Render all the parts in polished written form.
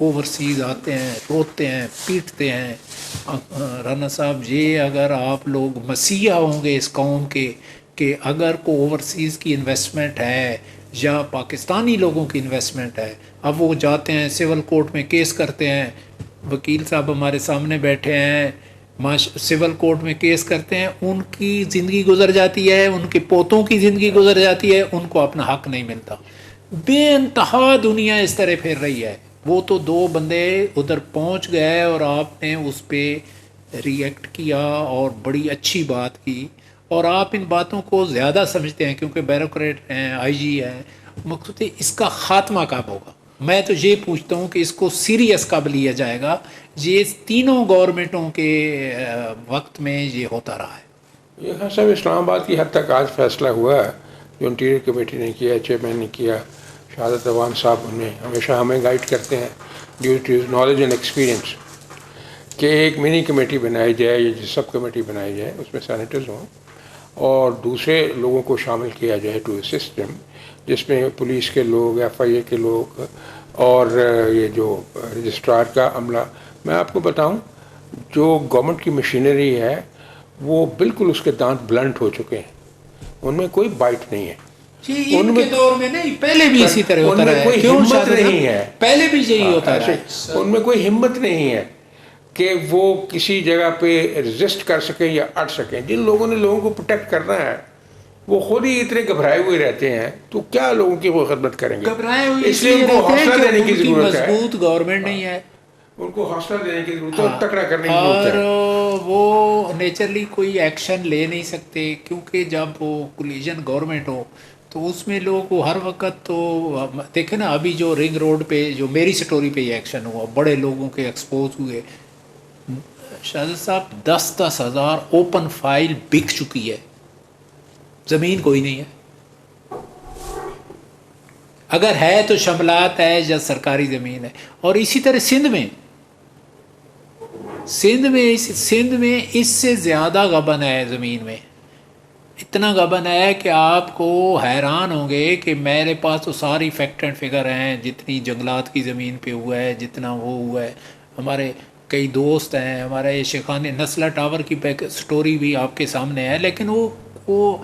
Overseas آتے ہیں، روتے ہیں، پیٹتے ہیں. رانا صاحب، یہ اگر آپ لوگ مسیحا ہوں گے اس قوم کے کہ اگر کوئی اوورسیز کی انویسٹمنٹ ہے یا پاکستانی لوگوں کی انویسٹمنٹ ہے، اب وہ جاتے ہیں سول کورٹ میں کیس کرتے ہیں. وکیل صاحب ہمارے سامنے بیٹھے ہیں، سول کورٹ میں کیس کرتے ہیں، ان کی زندگی گزر جاتی ہے، ان کے پوتوں کی زندگی گزر جاتی ہے، ان کو اپنا حق نہیں ملتا. بے انتہا دنیا اس طرح پھر رہی ہے. وہ تو 2 بندے ادھر پہنچ گئے اور آپ نے اس پہ ری ایکٹ کیا اور بڑی اچھی بات کی، اور آپ ان باتوں کو زیادہ سمجھتے ہیں کیونکہ بیوروکریٹ ہیں، آئی جی ہیں. مقصود ہے اس کا خاتمہ کب ہوگا؟ میں تو یہ پوچھتا ہوں کہ اس کو سیریس کب لیا جائے گا؟ یہ تینوں گورنمنٹوں کے وقت میں یہ ہوتا رہا ہے. یہ خان صاحب اسلام آباد کی حد تک آج فیصلہ ہوا ہے جو انٹیریئر کمیٹی نے کیا، چیئرمین نے کیا، شہادت عوام صاحب انہیں ہمیشہ ہمیں گائیڈ کرتے ہیں due to knowledge and experience کہ ایک منی کمیٹی بنائی جائے یا سب کمیٹی بنائی جائے، اس میں سینیٹرز ہوں اور دوسرے لوگوں کو شامل کیا جائے ٹو سسٹم، جس میں پولیس کے لوگ، ایف آئی اے کے لوگ اور یہ جو رجسٹرار کا عملہ. میں آپ کو بتاؤں جو گورنمنٹ کی مشینری ہے وہ بالکل اس کے دانت بلنٹ ہو چکے ہیں، ان میں کوئی بائٹ نہیں ہے. ان کے دور میں نہیں، پہلے بھی اسی طرح ہوتا رہا ہے. کوئی ہمت نہیں ہے، پہلے بھی یہی ہوتا ہے. ان میں کوئی ہمت نہیں ہے کہ وہ کسی جگہ پہ ریزسٹ کر سکیں یا اٹ سکیں. جن لوگوں نے لوگوں کو پروٹیکٹ کرنا ہے وہ خود ہی اتنے گھبرائے ہوئے رہتے ہیں، تو کیا لوگوں کی وہ خدمت کریں گے؟ گھبرائے ہوئے اس لیے ان کو حوصلہ دینے کی ضرورت ہے. مضبوط گورنمنٹ نہیں ہے، ان کو حوصلہ دینے کی ضرورت ہے، تکڑا کرنے کی ضرورت ہے. اور وہ نیچرلی کوئی ایکشن لے نہیں سکتے کیونکہ جب وہ کولیجن گورنمنٹ ہو تو اس میں لوگ ہر وقت تو دیکھیں نا. ابھی جو رنگ روڈ پہ جو میری سٹوری پہ یہ ایکشن ہوا، بڑے لوگوں کے ایکسپوز ہوئے. شاہد صاحب 10-10 ہزار اوپن فائل بک چکی ہے، زمین کوئی نہیں ہے. اگر ہے تو شملات ہے یا سرکاری زمین ہے. اور اسی طرح سندھ میں اس سے زیادہ غبن ہے زمین میں. اتنا غبن ہے کہ آپ کو حیران ہوں گے کہ میرے پاس تو ساری فیکٹ اینڈ فگر ہیں، جتنی جنگلات کی زمین پہ ہوا ہے، جتنا وہ ہوا ہے. ہمارے کئی دوست ہیں، ہمارا یہ شیخان نسلہ ٹاور کی سٹوری بھی آپ کے سامنے ہے، لیکن وہ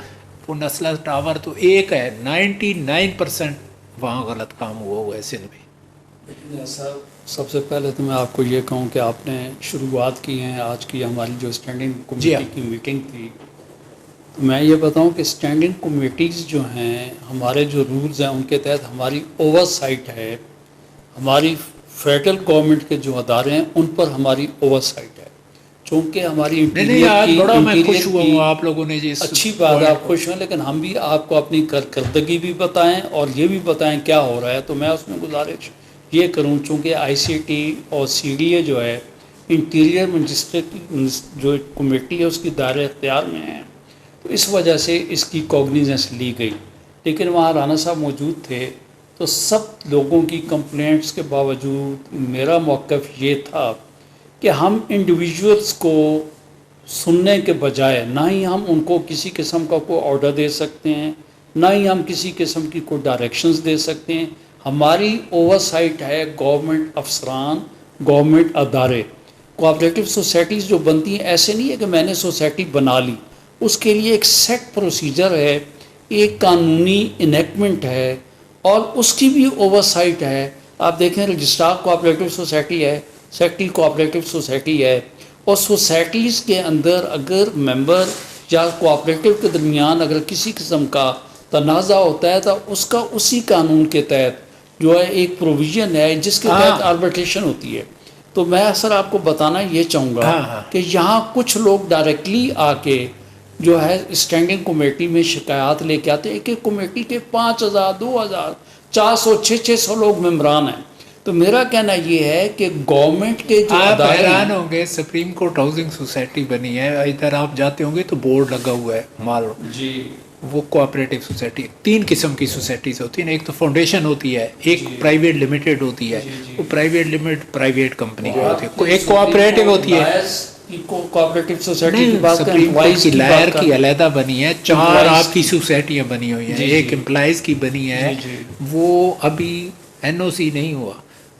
نسلہ ٹاور تو ایک ہے، 99% وہاں غلط کام ہوا ہے سندھ میں. لیکن سب سے پہلے تو میں آپ کو یہ کہوں کہ آپ نے شروعات کی ہیں آج کی ہماری جو اسٹینڈنگ کمیٹی کی میٹنگ تھی، تو میں یہ بتاؤں کہ اسٹینڈنگ کمیٹیز جو ہیں، ہمارے جو رولز ہیں ان کے تحت ہماری اوور سائٹ ہے. ہماری فیڈرل گورنمنٹ کے جو ادارے ہیں ان پر ہماری اوور سائٹ ہے، چونکہ ہماری میں خوش ہوا ہوں آپ لوگوں نے اچھی بات ہے، آپ خوش ہیں، لیکن ہم بھی آپ کو اپنی کارکردگی بھی بتائیں اور یہ بھی بتائیں کیا ہو رہا ہے. تو میں اس میں گزارش یہ کروں، چونکہ آئی سی ٹی اور سی ڈی اے جو ہے انٹیریئر منسٹریٹ جو کمیٹی ہے اس کی دائرہ اختیار میں ہے، تو اس وجہ سے اس کی کوگنیزنس لی گئی. لیکن وہاں رانا صاحب موجود تھے تو سب لوگوں کی کمپلینٹس کے باوجود میرا موقف یہ تھا کہ ہم انڈیویژولس کو سننے کے بجائے نہ ہی ہم ان کو کسی قسم کا کوئی آرڈر دے سکتے ہیں، نہ ہی ہم کسی قسم کی کوئی ڈائریکشنز دے سکتے ہیں. ہماری اوور سائٹ ہے گورنمنٹ افسران، گورنمنٹ ادارے. کوآپریٹو سوسائٹیز جو بنتی ہیں ایسے نہیں ہے کہ میں نے سوسائٹی بنا لی، اس کے لیے ایک سیٹ پروسیجر ہے، ایک قانونی انیکٹمنٹ ہے اور اس کی بھی اوور سائٹ ہے. آپ دیکھیں رجسٹرار کوآپریٹو سوسائٹی ہے، سیکٹری کوآپریٹو سوسائٹی ہے، اور سوسائٹیز کے اندر اگر ممبر یا کوآپریٹو کے درمیان اگر کسی قسم کا تنازع ہوتا ہے تو اس کا اسی قانون کے تحت جو ہے ایک پروویژن ہے جس کے تحت آربیٹریشن ہوتی ہے. تو میں سر آپ کو بتانا یہ چاہوں گا کہ یہاں کچھ لوگ ڈائریکٹلی آ کے جو ہے اسٹینڈنگ کمیٹی میں شکایات لے کے آتے ہیں. ایک ایک کمیٹی کے 5000 2000 400 600 لوگ ممبران ہیں. تو میرا کہنا یہ ہے کہ گورنمنٹ کے جو آپ حیران ہوں گے، سپریم کورٹ ہاؤسنگ سوسائٹی بنی ہے، ادھر آپ جاتے ہوں گے تو بورڈ لگا ہوا ہے مال جی. وہ کوآپریٹو سوسائٹی 3 قسم کی سوسائٹیز ہوتی ہیں. ایک تو فاؤنڈیشن ہوتی ہے، ایک پرائیویٹ لمیٹڈ ہوتی ہے، وہ پرائیویٹ لمیٹڈ پرائیویٹ کمپنی کی ہوتی ہے، ایک کوآپریٹو ہوتی ہے. کوآپریٹو سوسائٹی کی بات سپریم کورٹ کی لائر کی علیحدہ بنی ہے، 4 آپ کی سوسائٹیاں بنی ہوئی ہیں. ایک امپلائیز کی بنی ہے، وہ ابھی این او سی نہیں ہوا.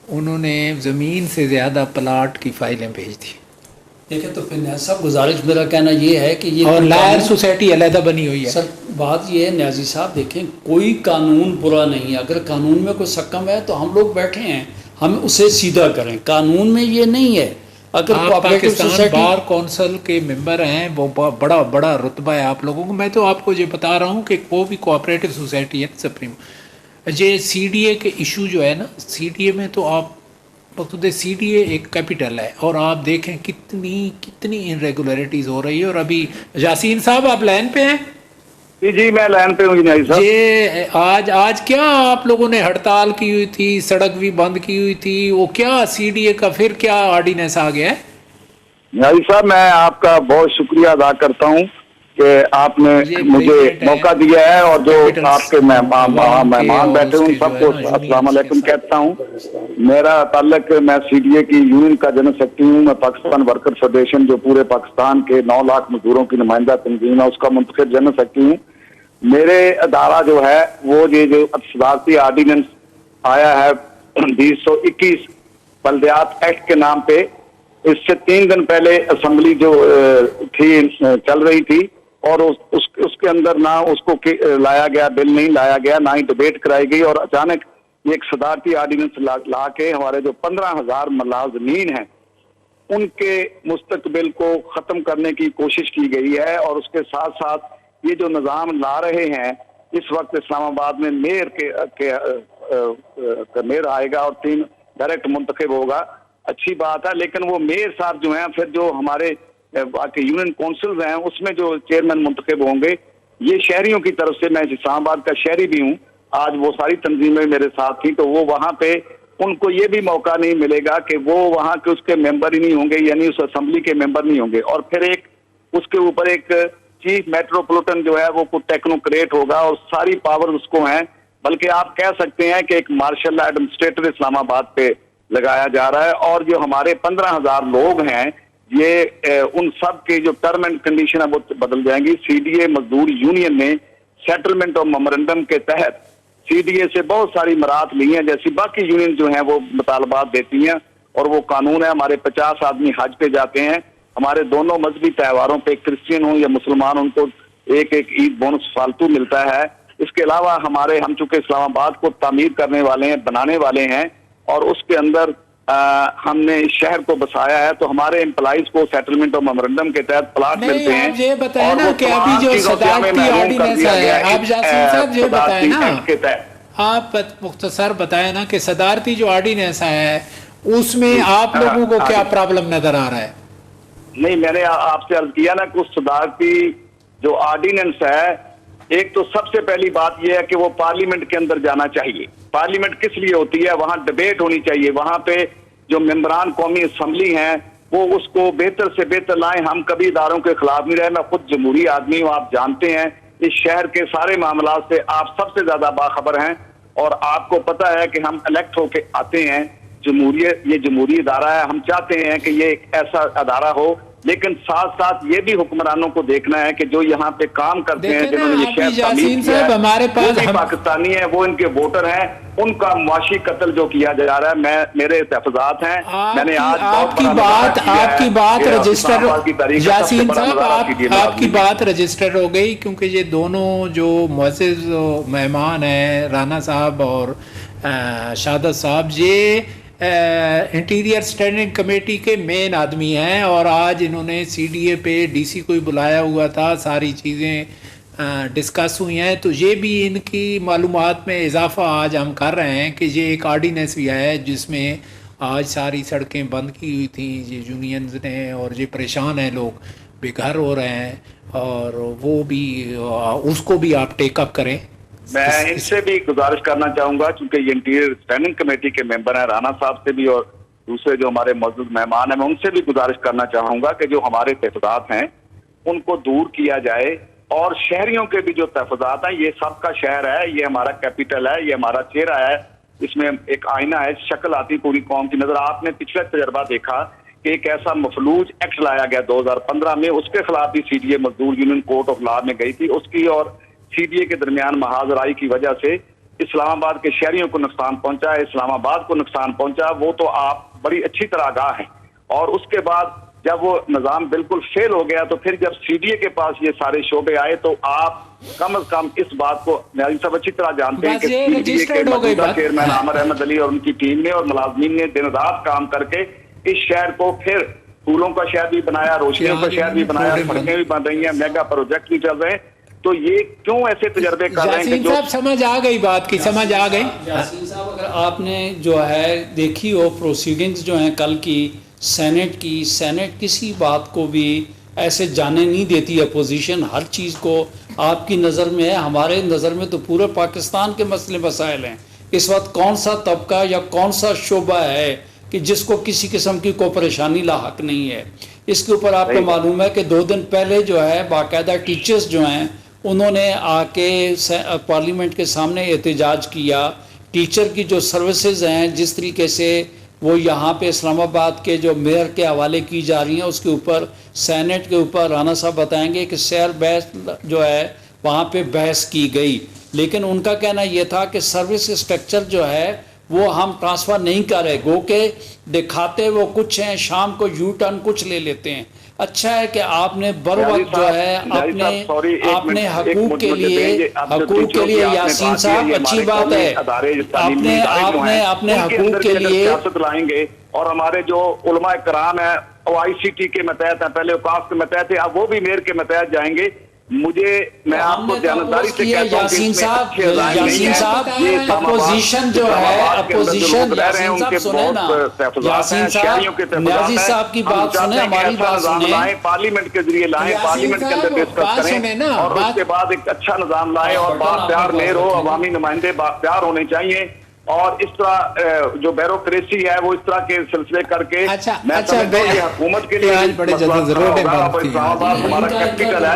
انہوں نے زمین سے زیادہ پلاٹ کی فائلیں بھیج دی دیکھیں تو پھر نیاز صاحب گزارش میرا کہنا یہ ہے کہ یہ اور لائر سوسائٹی علیحدہ بنی ہوئی ہے. سر بات یہ ہے نیازی صاحب دیکھیں کوئی قانون برا نہیں ہے، اگر قانون میں کوئی سکم ہے تو ہم لوگ بیٹھے ہیں ہم اسے سیدھا کریں، قانون میں یہ نہیں ہے. اگر آپ cooperative Pakistan society bar council کے ممبر ہیں، وہ بڑا رتبہ ہے آپ لوگوں کو. میں تو آپ کو یہ بتا رہا ہوں کہ وہ بھی کوآپریٹو سوسائٹی ہے سپریم. یہ سی ڈی اے کے ایشو جو ہے نا، سی ڈی اے میں تو آپ مقصود سی ڈی اے ایک کیپٹل ہے، اور آپ دیکھیں کتنی انریگولیرٹیز ہو رہی ہے. اور ابھی یاسین صاحب آپ لائن پہ ہیں؟ جی میں لائن پہ ہوں نیازی صاحب. یہ آج کیا آپ لوگوں نے ہڑتال کی ہوئی تھی، سڑک بھی بند کی ہوئی تھی، وہ کیا سی ڈی اے کا پھر کیا آرڈیننس آ گیا ہے؟ نیازی صاحب میں آپ کا بہت شکریہ ادا کرتا ہوں کہ آپ نے مجھے موقع دیا ہے، اور جو آپ کے مہمان بیٹھے ہیں ان سب کو السلام علیکم کہتا ہوں. میرا تعلق، میں سی ڈی اے کی یونین کا جنرل سیکرٹری ہوں. میں پاکستان ورکر فیڈریشن جو پورے پاکستان کے 9 لاکھ مزدوروں کی نمائندہ تنظیم ہے اس کا منتخب جنرل سیکرٹری ہوں. میرے ادارہ جو ہے وہ یہ جو صدارتی آرڈیننس آیا ہے 2021 بلدیات ایکٹ کے نام پہ، اس سے 3 دن پہلے اسمبلی جو تھی چل رہی تھی، اور اس کے اندر نہ اس کو لایا گیا، بل نہیں لایا گیا، نہ ہی ڈیبیٹ کرائی گئی، اور اچانک ایک صدارتی آرڈیننس لا کے ہمارے جو 15,000 ملازمین ہیں ان کے مستقبل کو ختم کرنے کی کوشش کی گئی ہے. اور اس کے ساتھ ساتھ یہ جو نظام لا رہے ہیں، اس وقت اسلام آباد میں میئر میئر آئے گا اور 3 ڈائریکٹ منتخب ہوگا. اچھی بات ہے، لیکن وہ میئر صاحب جو ہیں، پھر جو ہمارے یونین کونسلز ہیں اس میں جو چیئرمین منتخب ہوں گے، یہ شہریوں کی طرف سے، میں اسلام آباد کا شہری بھی ہوں، آج وہ ساری تنظیمیں میرے ساتھ تھیں، تو وہ وہاں پہ ان کو یہ بھی موقع نہیں ملے گا کہ وہ وہاں کے اس کے ممبر ہی نہیں ہوں گے، یعنی اس اسمبلی کے ممبر نہیں ہوں گے. اور پھر اس کے اوپر ایک چیف میٹروپولیٹن جو ہے وہ ٹیکنوکریٹ ہوگا، اور ساری پاور اس کو ہیں. بلکہ آپ کہہ سکتے ہیں کہ ایک مارشل ایڈمنسٹریٹر اسلام آباد پہ لگایا جا رہا ہے. اور جو ہمارے 15,000 لوگ ہیں، یہ ان سب کے جو ٹرم اینڈ کنڈیشن ہے وہ بدل جائیں گی. سی ڈی اے مزدور یونین نے سیٹلمنٹ اور میمورنڈم کے تحت سی ڈی اے سے بہت ساری مراعات لی ہیں، جیسی باقی یونین جو ہیں وہ مطالبات دیتی ہیں، اور وہ قانون ہے. ہمارے 50 آدمی حج پہ جاتے ہیں، ہمارے دونوں مذہبی تہواروں پہ کرسچین ہوں یا مسلمان، ان کو ایک عید بونس فالتو ملتا ہے. اس کے علاوہ ہم چونکہ اسلام آباد کو تعمیر کرنے والے ہیں، بنانے والے ہیں، اور اس کے اندر ہم نے اس شہر کو بسایا ہے، تو ہمارے امپلائیز کو سیٹلمنٹ اور میمورنڈم کے تحت پلاٹ ملتے ہیں. آپ یہ بتائیں نا کہ ابھی جو صدارتی آرڈیننس ہے، آپ یاسین صاحب یہ بتائیں نا، آپ مختصر بتائیں نا کہ صدارتی جو آرڈیننس ہے اس میں آپ لوگوں کو کیا پرابلم نظر آ رہا ہے؟ نہیں، میں نے آپ سے عرض کیا نا کہ اس صدارتی جو آرڈیننس ہے، ایک تو سب سے پہلی بات یہ ہے کہ وہ پارلیمنٹ کے اندر جانا چاہیے. پارلیمنٹ کس لیے ہوتی ہے؟ وہاں ڈیبیٹ ہونی چاہیے. وہاں پہ جو ممبران قومی اسمبلی ہیں وہ اس کو بہتر سے بہتر لائیں. ہم کبھی اداروں کے خلاف نہیں رہے. میں خود جمہوری آدمی ہوں، آپ جانتے ہیں اس شہر کے سارے معاملات سے آپ سب سے زیادہ باخبر ہیں، اور آپ کو پتہ ہے کہ ہم الیکٹ ہو کے آتے ہیں. یہ جمہوری ادارہ ہے. ہم چاہتے ہیں کہ یہ ایک ایسا ادارہ ہو، لیکن ساتھ ساتھ یہ بھی حکمرانوں کو دیکھنا ہے کہ جو یہاں پہ کام کرتے ہیں، جنہوں نے یہ شہر تعمیر کیا ہے، ہمارے پاس وہ پاکستانی ہیں، وہ ان کے ووٹر ہیں. ان کا معاشی قتل جو کیا جا رہا ہے، میرے تحفظات ہیں. میں نے آج آپ کی بات رجسٹر، یاسین صاحب آپ کی بات رجسٹر ہو گئی، کیونکہ یہ دونوں جو معزز مہمان ہیں رانا صاحب اور شہادت صاحب، یہ انٹیریئر اسٹینڈنگ کمیٹی کے مین آدمی ہیں، اور آج انہوں نے سی ڈی اے پہ ڈی سی کو ہی بلایا ہوا تھا، ساری چیزیں ڈسکس ہوئی ہیں. تو یہ بھی ان کی معلومات میں اضافہ آج ہم کر رہے ہیں کہ یہ ایک آرڈیننس بھی ہے جس میں آج ساری سڑکیں بند کی ہوئی تھیں یہ یونینز نے، اور یہ پریشان ہیں، لوگ بے گھر ہو رہے ہیں، اور وہ بھی اس کو بھی آپ ٹیک اپ کریں. میں ان سے بھی گزارش کرنا چاہوں گا، چونکہ یہ انٹیریئر اسٹینڈنگ کمیٹی کے ممبر ہیں، رانا صاحب سے بھی اور دوسرے جو ہمارے معزز مہمان ہیں، میں ان سے بھی گزارش کرنا چاہوں گا کہ جو ہمارے تحفظات ہیں ان کو دور کیا جائے. اور شہریوں کے بھی جو تحفظات ہیں، یہ سب کا شہر ہے، یہ ہمارا کیپٹل ہے، یہ ہمارا چہرہ ہے، اس میں ایک آئینہ ہے، شکل آتی پوری قوم کی نظر. آپ نے پچھلا تجربہ دیکھا کہ ایک ایسا مفلوج ایکٹ لایا گیا 2015 میں، اس کے خلاف بھی سی ڈی اے مزدور یونین کورٹ آف لا میں گئی تھی. اس کی اور سی ڈی اے کے درمیان محاذ رائی کی وجہ سے اسلام آباد کے شہریوں کو نقصان پہنچا ہے، اسلام آباد کو نقصان پہنچا، وہ تو آپ بڑی اچھی طرح آگاہ ہیں. اور اس کے بعد جب وہ نظام بالکل فیل ہو گیا تو پھر جب سی ڈی اے کے پاس یہ سارے شعبے آئے تو آپ کم از کم اس بات کو نیازی صاحب اچھی طرح جانتے ہیں کہ سی ڈی اے کے موجودہ چیئرمین عامر احمد علی اور ان کی ٹیم نے اور ملازمین نے دن رات کام کر کے اس شہر کو پھر پھولوں کا شہر بھی بنایا، روشنیوں کا شہر بھی بنایا، سڑکیں بھی بن رہی ہیں، میگا پروجیکٹ بھی چل رہے ہیں. تو یہ کیوں ایسے تجربے کر رہے ہیں کہ صاحب سمجھ آ گئی بات کی، سمجھ آ گئی. یاسین صاحب اگر آپ نے جو ہے دیکھی ہو پروسیڈنگز جو ہیں کل کی سینٹ کسی بات کو بھی ایسے جانے نہیں دیتی. اپوزیشن ہر چیز کو آپ کی نظر میں ہے، ہمارے نظر میں تو پورے پاکستان کے مسئلے مسائل ہیں. اس وقت کون سا طبقہ یا کون سا شعبہ ہے کہ جس کو کسی قسم کی کوئی پریشانی لاحق نہیں ہے. اس کے اوپر آپ کو معلوم ہے کہ 2 دن پہلے جو ہے باقاعدہ ٹیچرز جو ہیں انہوں نے آ کے پارلیمنٹ کے سامنے احتجاج کیا. ٹیچر کی جو سروسز ہیں جس طریقے سے وہ یہاں پہ اسلام آباد کے جو میئر کے حوالے کی جا رہی ہیں اس کے اوپر سینٹ کے اوپر رانا صاحب بتائیں گے کہ سیر بحث جو ہے وہاں پہ بحث کی گئی. لیکن ان کا کہنا یہ تھا کہ سروس اسٹرکچر جو ہے وہ ہم ٹرانسفر نہیں کر رہے، گو کہ دکھاتے وہ کچھ ہیں، شام کو یو ٹرن کچھ لے لیتے ہیں. اچھا ہے کہ آپ نے بر وقت جو ہے اپنے حقوق کے لیے یاسین صاحب اچھی بات ہے، آپ نے اپنے حقوق کے لیے لائیں گے. اور ہمارے جو علماء کرام ہیں وہ آئی سی ٹی کے متحد ہیں، پہلے اوقاف کے متحد تھے، اب وہ بھی میئر کے متحد جائیں گے. میں آپ کو دیانتداری سے کہتا ہوں کہ یاسین صاحب اپوزیشن جو ہے اپوزیشن یاسین صاحب سنیں نا، یاسین صاحب نیازی صاحب کی بات سنیں، ہماری بات سنیں، پارلیمنٹ کے ذریعے لائیں، پارلیمنٹ کے اندر ڈسکس کریں اور اس کے بعد ایک اچھا نظام لائیں اور بااختیار میئر ہو، عوامی نمائندے بااختیار ہونے چاہیے. اور اس طرح جو بیوروکریسی ہے وہ اس طرح کے سلسلے کر کے میں سمجھتا ہوں یہ حکومت کے لیے ہمارا کیپٹل ہے.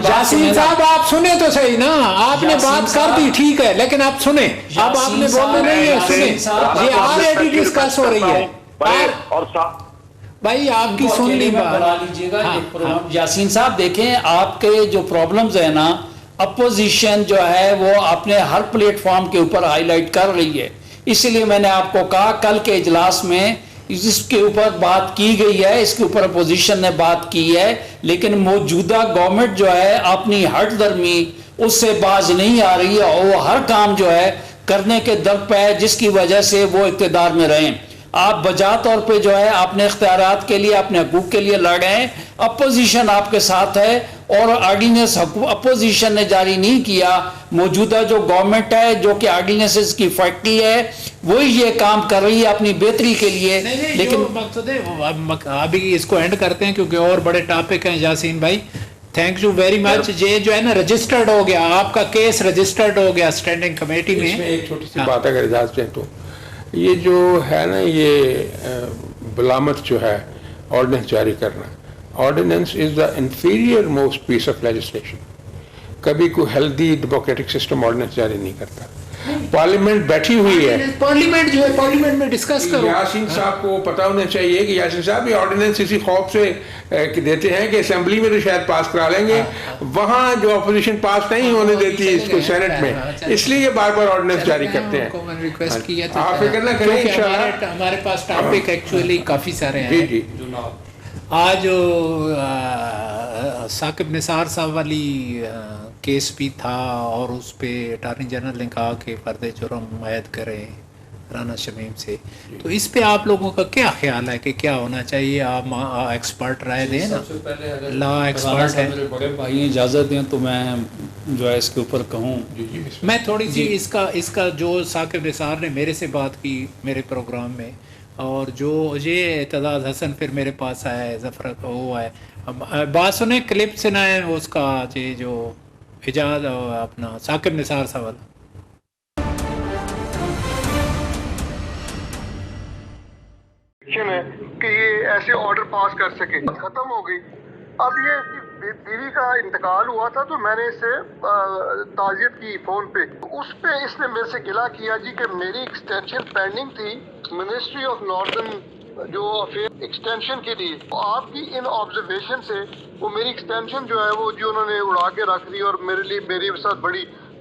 یاسین صاحب آپ سنیں تو صحیح نا، آپ نے بات کر دی ٹھیک ہے لیکن آپ سنیں، اب آپ نے بولنا نہیں ہے، سنیں یہ آلریڈی ڈسکس ہو رہی ہے. اور بھائی آپ کی سن لی بات لیجیے گا. یاسین صاحب دیکھیں آپ کے جو پرابلمز ہیں نا، اپوزیشن جو ہے وہ اپنے ہر پلیٹ فارم کے اوپر ہائی لائٹ کر رہی ہے. اسی لیے میں نے آپ کو کہا کل کے اجلاس میں اس کے اوپر بات کی گئی ہے، اس کے اوپر اپوزیشن نے بات کی ہے، لیکن موجودہ گورنمنٹ جو ہے اپنی ہٹ درمی اس سے باز نہیں آ رہی ہے اور وہ ہر کام جو ہے کرنے کے در پہ ہے جس کی وجہ سے وہ اقتدار میں رہیں. آپ بجا طور پہ جو ہے اپنے اختیارات کے لیے اپنے حقوق کے لیے لڑ رہے ہیں، اپوزیشن آپ کے ساتھ ہے اور آرڈیننس اپوزیشن نے جاری نہیں کیا. موجودہ جو گورنمنٹ ہے جو کہ آرڈیننسز کی فیکٹری ہے وہی یہ کام کر رہی ہے اپنی بہتری کے لیے. لیکن مقصد ہے ابھی اس کو اینڈ کرتے ہیں کیونکہ اور بڑے ٹاپک ہیں. یاسین بھائی تھینک یو ویری مچ. یہ جو ہے نا رجسٹرڈ ہو گیا، آپ کا کیس رجسٹرڈ ہو گیا اسٹینڈنگ کمیٹی میں. ایک چھوٹی سی بات اگر اجازت دیں تو یہ جو ہے نا یہ بلامت جو ہے آرڈیننس جاری کرنا، ordinance is the inferior most piece of legislation. کبھی کوئی ہیلدی ڈیموکریٹک سسٹم آرڈیننس جاری نہیں کرتا. پارلیمنٹ بیٹھی ہوئی ہے، پارلیمنٹ جو ہے پارلیمنٹ میں ڈسکس کرو. یاسین صاحب کو پتا ہونا چاہیے کہ یاسین صاحب یہ آرڈیننس اسی خوف سے دیتے ہیں کہ اسمبلی میں تو شاید پاس کرا لیں گے، وہاں جو اپوزیشن پاس نہیں ہونے دیتی ہے اس کو سینٹ میں، اس لیے یہ بار بار آرڈیننس جاری کرتے ہیں. ریکویسٹ کی ہے آپ فکر نہ کریں انشاءاللہ. ہمارے پاس ٹاپک ایکچولی کافی سارے ہیں. جی جی آج ثاقب نثار صاحب والی کیس بھی تھا اور اس پہ اٹارنی جنرل نے کہا کہ فرد جرم عائد کریں رانا شمیم سے. تو اس پہ آپ لوگوں کا کیا خیال ہے کہ کیا ہونا چاہیے؟ آپ ایکسپرٹ رائے دیں نا، لا ایکسپرٹ ہے. میرے بڑے بھائی اجازت دیں تو میں جو ہے اس کے اوپر کہوں. میں تھوڑی سی اس کا جو ثاقب نثار نے میرے سے بات کی میرے پروگرام میں، اور جو یہ اعتزاز حسن پھر میرے پاس آیا ہے، ظفر وہ ہے، بات سنیں کلپ سنائیں اس کا یہ جو اجاز اپنا ثاقب نثار سوال. ہے کہ یہ ایسے آرڈر پاس کر سکے، ختم ہو گئی. اب یہ بیوی کا انتقال ہوا تھا تو میں نے اس سے تعزیت کی فون پہ، اس پہ اس نے میرے سے گلا کیا جی کہ میری ایکسٹینشن پینڈنگ تھی منسٹری آف ناردرن جو افیئر ایکسٹینشن کے لیے. آپ کی ان آبزرویشن سے وہ میری ایکسٹینشن جو ہے وہ جو انہوں نے اڑا کے رکھ دی اور میرے لیے میرے ساتھ بڑی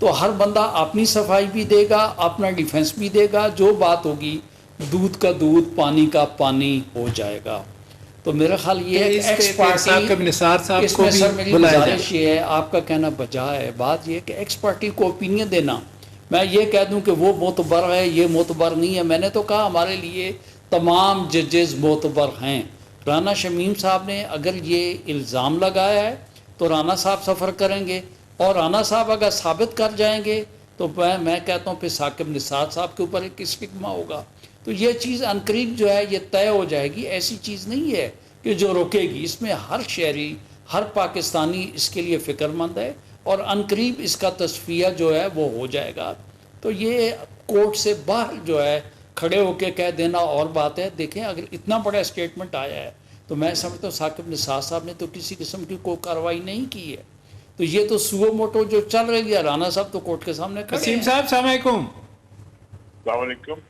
تو ہر بندہ اپنی صفائی بھی دے گا، اپنا ڈیفنس بھی دے گا، جو بات ہوگی دودھ کا دودھ پانی کا پانی ہو جائے گا. تو میرا خیال یہ ہے کہ ایکس پارٹی ثاقب نثار صاحب اس کو میں بھی سر میری بلایا جائے. گزارش یہ ہے، آپ کا کہنا بجا ہے، بات یہ ہے کہ ایکس پارٹی کو اوپینین دینا، میں یہ کہہ دوں کہ وہ معتبر ہے یہ معتبر نہیں ہے. میں نے تو کہا ہمارے لیے تمام ججز معتبر ہیں. رانا شمیم صاحب نے اگر یہ الزام لگایا ہے تو رانا صاحب سفر کریں گے، اور رانا صاحب اگر ثابت کر جائیں گے تو میں کہتا ہوں پھر ثاقب نثار صاحب کے اوپر ایک اسٹگما ہوگا. تو یہ چیز عنقریب جو ہے یہ طے ہو جائے گی. ایسی چیز نہیں ہے کہ جو روکے گی، اس میں ہر شہری ہر پاکستانی اس کے لیے فکر مند ہے، اور عنقریب اس کا تصفیہ جو ہے وہ ہو جائے گا. تو یہ کورٹ سے باہر جو ہے کھڑے ہو کے کہہ دینا اور بات ہے. دیکھیں اگر اتنا بڑا اسٹیٹمنٹ آیا ہے تو میں سمجھتا ہوں ثاقب نثار صاحب نے تو کسی قسم کی کوئی کارروائی نہیں کی ہے. تو یہ تو سوو موٹو جو چل رہی ہے، رانا صاحب تو کورٹ کے سامنے کھڑے وسیم ہیں. صاحب السلام علیکم. السلام علیکم.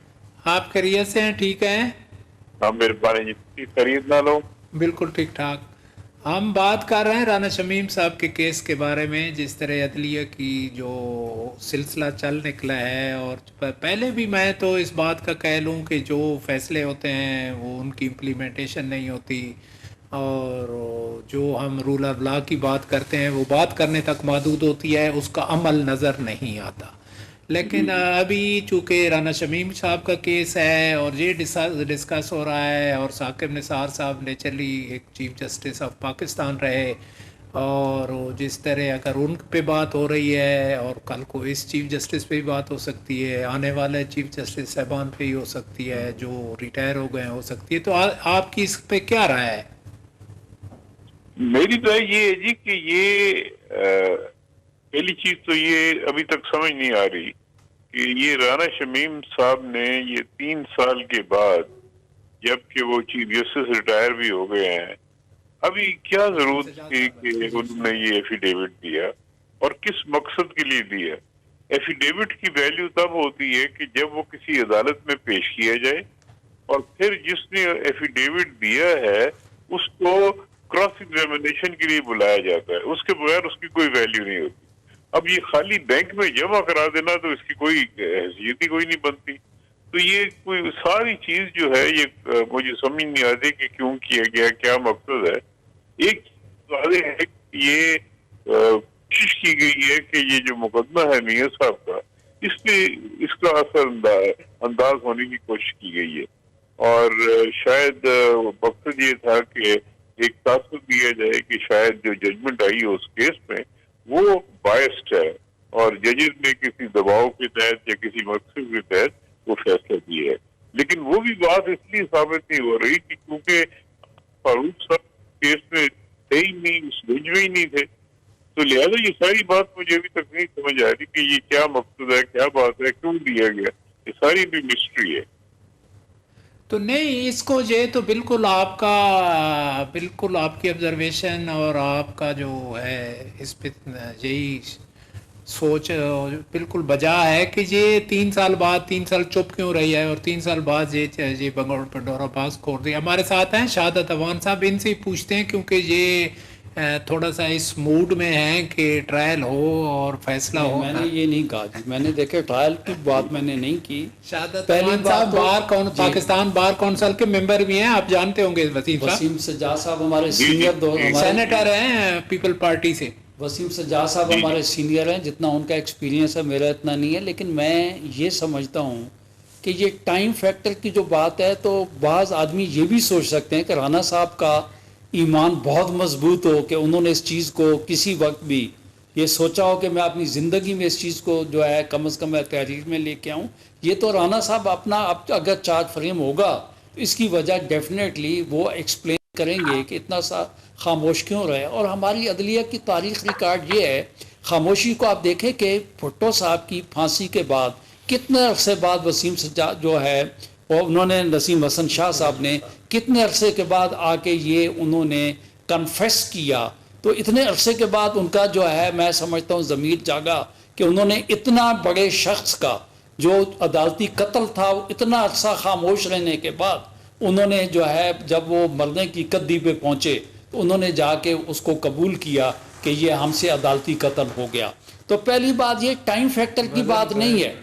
آپ خیریت سے ہیں؟ ٹھیک ہیں؟ ہاں مہربانی جی، خرید نہ لو. بالکل ٹھیک ٹھاک. ہم بات کر رہے ہیں رانا شمیم صاحب کے کیس کے بارے میں، جس طرح عدلیہ کی جو سلسلہ چل نکلا ہے. اور پہلے بھی میں تو اس بات کا کہہ لوں کہ جو فیصلے ہوتے ہیں وہ ان کی امپلیمنٹیشن نہیں ہوتی، اور جو ہم رول آف لا کی بات کرتے ہیں وہ بات کرنے تک محدود ہوتی ہے، اس کا عمل نظر نہیں آتا. لیکن ابھی چونکہ رانا شمیم صاحب کا کیس ہے اور یہ ڈسکس ہو رہا ہے، اور ثاقب نثار صاحب نیچرلی ایک چیف جسٹس آف پاکستان رہے، اور جس طرح اگر ان پہ بات ہو رہی ہے اور کل کو اس چیف جسٹس پہ بھی بات ہو سکتی ہے، آنے والے چیف جسٹس صاحبان پہ ہی ہو سکتی ہے جو ریٹائر ہو گئے ہو سکتی ہے. تو آپ کی اس پہ کیا رائے ہے؟ میری رائے یہ ہے جی کہ یہ پہلی چیز تو یہ ابھی تک سمجھ نہیں آ رہی کہ یہ رانا شمیم صاحب نے یہ 3 سال کے بعد، جبکہ وہ چیف جسٹس ریٹائر بھی ہو گئے ہیں، ابھی کیا ضرورت تھی کہ انہوں نے یہ ایفیڈیوٹ دیا، اور کس مقصد کے لیے دیا؟ ایفیڈیوٹ کی ویلیو تب ہوتی ہے کہ جب وہ کسی عدالت میں پیش کیا جائے، اور پھر جس نے ایفیڈیوٹ دیا ہے اس کو کراس ایگزامینیشن کے لیے بلایا جاتا ہے. اس کے بغیر اس کی کوئی ویلیو نہیں ہوتی. اب یہ خالی بینک میں جمع کرا دینا تو اس کی کوئی حیثیت ہی کوئی نہیں بنتی. تو یہ کوئی ساری چیز جو ہے یہ مجھے سمجھ نہیں آتی کہ کیوں کیا گیا، کیا مقصد ہے. ایک واضح ہے کہ یہ کوشش کی گئی ہے کہ یہ جو مقدمہ ہے میاں صاحب کا، اس کا اثر انداز ہونے کی کوشش کی گئی ہے، اور شاید مقصد یہ تھا کہ ایک تاثر دیا جائے کہ شاید جو ججمنٹ آئی ہے اس کیس میں وہ بائسڈ ہے، اور ججز نے کسی دباؤ کے تحت یا کسی مقصد کے تحت وہ فیصلہ کیا ہے. لیکن وہ بھی بات اس لیے ثابت نہیں ہو رہی کہ کیونکہ فاروق صاحب کیس میں تھے ہی نہیں، اس بھیج میں ہی نہیں تھے. تو لہٰذا یہ ساری بات مجھے ابھی تک نہیں سمجھ آ رہی کہ یہ کیا مقصد ہے، کیا بات ہے، کیوں دیا گیا. یہ ساری بھی مسٹری ہے. تو نہیں، اس کو یہ تو بالکل آپ کی آبزرویشن اور آپ کا جو ہے اس پہ یہی سوچ بالکل بجا ہے کہ یہ 3 سال بعد 3 سال چپ کیوں رہی ہے، اور 3 سال بعد یہ بنگور پنڈورا باز کھول دی. ہمارے ساتھ ہیں شہادت اوان صاحب، ان سے پوچھتے ہیں کیونکہ یہ تھوڑا سا اس موڈ میں ہیں کہ ٹرائل ہو اور فیصلہ ہو. میں نے یہ نہیں کہا جی، میں نے دیکھے ٹرائل کی بات میں نے نہیں کی. شہادت اوان صاحب پاکستان بار کونسل کے ممبر بھی ہیں، آپ جانتے ہوں گے. وسیم سجاد صاحب ہمارے سینئر سینیٹر ہیں پیپل پارٹی سے. وسیم سجاد صاحب ہمارے سینئر ہیں، جتنا ان کا ایکسپیرینس ہے میرا اتنا نہیں ہے. لیکن میں یہ سمجھتا ہوں کہ یہ ٹائم فیکٹر کی جو بات ہے، تو بعض آدمی یہ بھی سوچ سکتے ہیں کہ رانا صاحب کا ایمان بہت مضبوط ہو کہ انہوں نے اس چیز کو کسی وقت بھی یہ سوچا ہو کہ میں اپنی زندگی میں اس چیز کو جو ہے کم از کم میں تحریر میں لے کے آؤں. یہ تو رانا صاحب اپنا اگر چارج فریم ہوگا تو اس کی وجہ ڈیفینیٹلی وہ ایکسپلین کریں گے کہ اتنا سا خاموش کیوں رہے. اور ہماری عدلیہ کی تاریخ ریکارڈ یہ ہے، خاموشی کو آپ دیکھیں کہ بھٹو صاحب کی پھانسی کے بعد کتنے عرصے بعد وسیم سجاد جو ہے، اور انہوں نے نسیم حسن شاہ صاحب نے کتنے عرصے کے بعد آ کے یہ انہوں نے کنفیس کیا. تو اتنے عرصے کے بعد ان کا جو ہے میں سمجھتا ہوں ضمیر جاگا کہ انہوں نے اتنا بڑے شخص کا جو عدالتی قتل تھا، اتنا عرصہ خاموش رہنے کے بعد انہوں نے جو ہے جب وہ مرنے کی قدی پہ پہنچے تو انہوں نے جا کے اس کو قبول کیا کہ یہ ہم سے عدالتی قتل ہو گیا. تو پہلی بات یہ ٹائم فیکٹر کی بات نہیں ہے,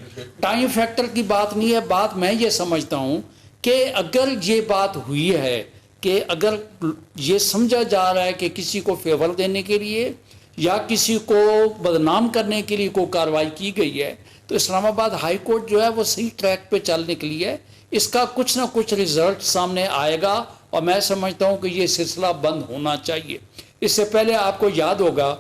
ٹائم فیکٹر کی بات نہیں ہے. بات میں یہ سمجھتا ہوں کہ اگر یہ بات ہوئی ہے کہ اگر یہ سمجھا جا رہا ہے کہ کسی کو فیور دینے کے لیے یا کسی کو بدنام کرنے کے لیے کوئی کارروائی کی گئی ہے, تو اسلام آباد ہائی کورٹ جو ہے وہ صحیح ٹریک پہ چلنے کے لیے اس کا کچھ نہ کچھ رزلٹ سامنے آئے گا, اور میں سمجھتا ہوں کہ یہ سلسلہ بند ہونا چاہیے. اس سے پہلے آپ کو یاد ہوگا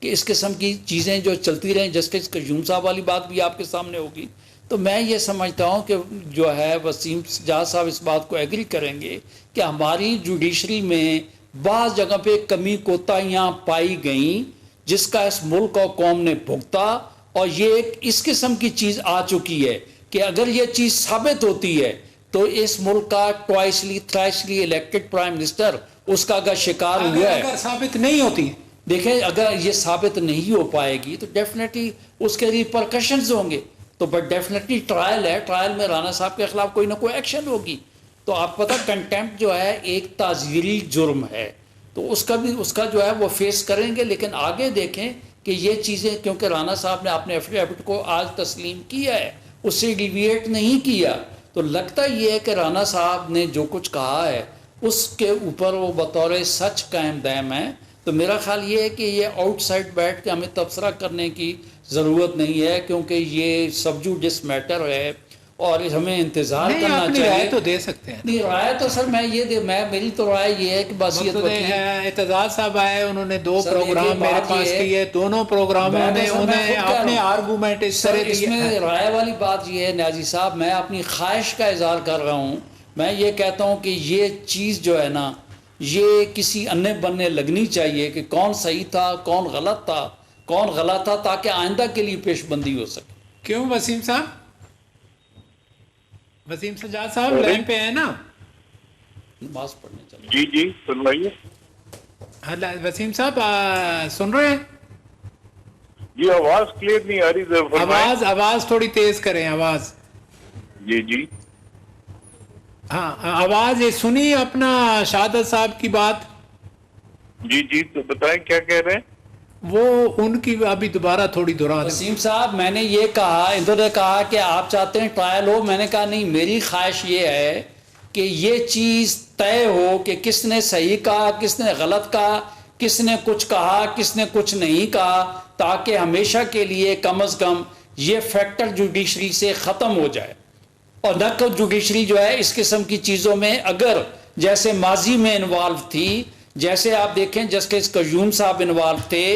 کہ اس قسم کی چیزیں جو چلتی رہیں, جسٹس قیوم صاحب والی بات بھی آپ کے سامنے ہوگی, تو میں یہ سمجھتا ہوں کہ جو ہے وسیم سجاد صاحب اس بات کو ایگری کریں گے کہ ہماری جوڈیشری میں بعض جگہ پہ کمی کوتاہیاں پائی گئیں جس کا اس ملک اور قوم نے بھگتا, اور یہ ایک اس قسم کی چیز آ چکی ہے کہ اگر یہ چیز ثابت ہوتی ہے تو اس ملک کا ٹوائسلی تھرائسلی الیکٹڈ پرائم منسٹر اس کا اگر شکار ہوا ہے, اگر ثابت نہیں ہوتی, دیکھیں اگر یہ ثابت نہیں ہو پائے گی تو ڈیفینیٹلی اس کے ریپرکشنز ہوں گے. تو بٹ ڈیفینیٹلی ٹرائل ہے, ٹرائل میں رانا صاحب کے خلاف کوئی نہ کوئی ایکشن ہوگی. تو آپ پتہ کنٹیمپٹ جو ہے ایک تعزیری جرم ہے, تو اس کا جو ہے وہ فیس کریں گے. لیکن آگے دیکھیں کہ یہ چیزیں, کیونکہ رانا صاحب نے اپنے ایفیڈیوٹ کو آج تسلیم کیا ہے, اس سے ڈیویٹ نہیں کیا, تو لگتا یہ ہے کہ رانا صاحب نے جو کچھ کہا ہے اس کے اوپر وہ بطور سچ قائم دائم ہے. تو میرا خیال یہ ہے کہ یہ آؤٹ سائڈ بیٹھ کے ہمیں تبصرہ کرنے کی ضرورت نہیں ہے, کیونکہ یہ سبجوڈس میٹر ہے اور ہمیں انتظار کرنا چاہیے. رائے تو دے سکتے ہیں. نہیں, رائے تو سر میری تو رائے یہ ہے کہ بصیرت وکیل اعتزاز صاحب آئے, انہوں نے 2 پروگرام میرے پاس کیے, دونوں پروگراموں میں انہیں اپنے آرگومنٹ اس طرح اس میں رائے والی بات یہ ہے نیازی صاحب, میں اپنی خواہش کا اظہار کر رہا ہوں. میں یہ کہتا ہوں کہ یہ چیز جو ہے نا یہ کسی انے بننے لگنی چاہیے کہ کون صحیح تھا, کون غلط تھا, کون غلط تھا, تاکہ آئندہ کے لیے پیش بندی ہو سکے. کیوں وسیم صاحب, وسیم سجاد صاحب لائن پہ ہیں نا, نماز پڑھنے چلے. جی جی سنوائیے. وسیم صاحب سن رہے ہیں؟ جی آواز کلیئر نہیں آ رہی, آواز تھوڑی تیز کریں آواز. جی جی ہاں آواز یہ سنی اپنا شہادت صاحب کی بات. جی جی تو بتائیں کیا کہہ رہے ہیں. وہ ان کی ابھی دوبارہ تھوڑی دہرا دیں. وسیم صاحب میں نے یہ کہا, انہوں نے کہا کہ آپ چاہتے ہیں ٹرائل ہو, میں نے کہا نہیں, میری خواہش یہ ہے کہ یہ چیز طے ہو کہ کس نے صحیح کہا, کس نے غلط کہا, کس نے کچھ کہا, کس نے کچھ نہیں کہا, تاکہ ہمیشہ کے لیے کم از کم یہ فیکٹر جوڈیشری سے ختم ہو جائے. اور نہ کہ جوڈیشری جو ہے اس قسم کی چیزوں میں اگر جیسے ماضی میں انوالو تھی, جیسے آپ دیکھیں جسٹس قیوم صاحب انوالو تھے,